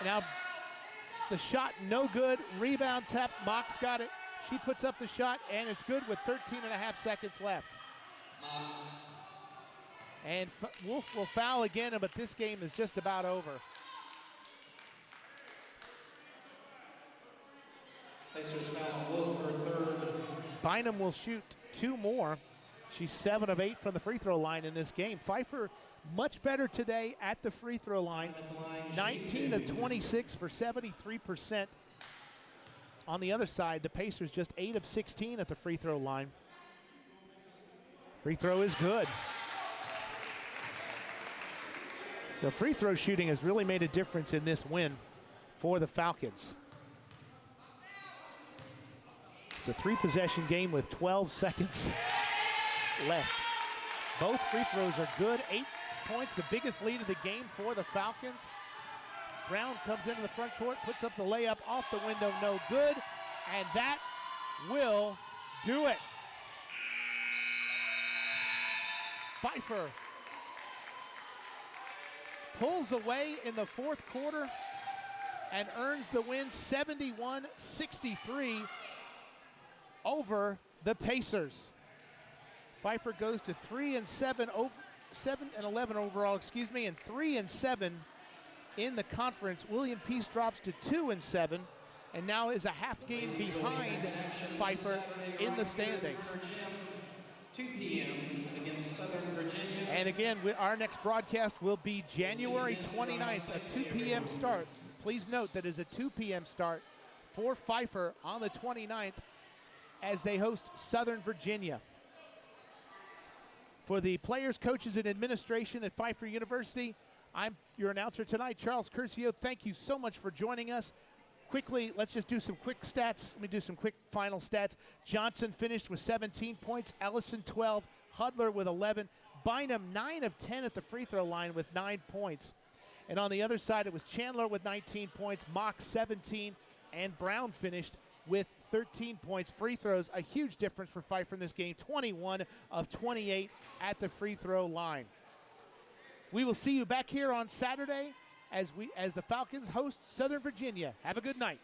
Now the shot no good. Rebound tap. Mock's got it. She puts up the shot, and it's good with 13.5 seconds left. And Wolf will foul again, but this game is just about over. Pacers foul on Wolf, her third. Bynum will shoot 2 more. She's 7 of 8 from the free throw line in this game. Pfeiffer much better today at the free throw line. 19 of 26 for 73%. On the other side, the Pacers just 8 of 16 at the free throw line. Free throw is good. The free throw shooting has really made a difference in this win for the Falcons. It's a 3-possession game with 12 seconds left. Both free throws are good. 8 points, the biggest lead of the game for the Falcons. Brown comes into the front court, puts up the layup off the window, no good. And that will do it. Pfeiffer pulls away in the fourth quarter and earns the win 71-63 over the Pacers. Pfeiffer goes to 3-7 and 11 overall, and 3-7 in the conference. William Peace drops to 2-7 and now is a half game behind Pfeiffer in the standings. 2 p.m. against Southern Virginia. And again, our next broadcast will be January 29th, a 2 p.m. start. Please note that is a 2 p.m. start for Pfeiffer on the 29th as they host Southern Virginia. For the players, coaches, and administration at Pfeiffer University, I'm your announcer tonight, Charles Curcio. Thank you so much for joining us. Quickly, let's just do some quick stats. Let me do some quick final stats. Johnson finished with 17 points, Ellison 12, Hudler with 11, Bynum 9 of 10 at the free throw line with 9 points. And on the other side, it was Chandler with 19 points, Mock 17, and Brown finished with 13 points. Free throws, a huge difference for Pfeiffer in this game, 21 of 28 at the free throw line. We will see you back here on Saturday as the Falcons host Southern Virginia. Have a good night.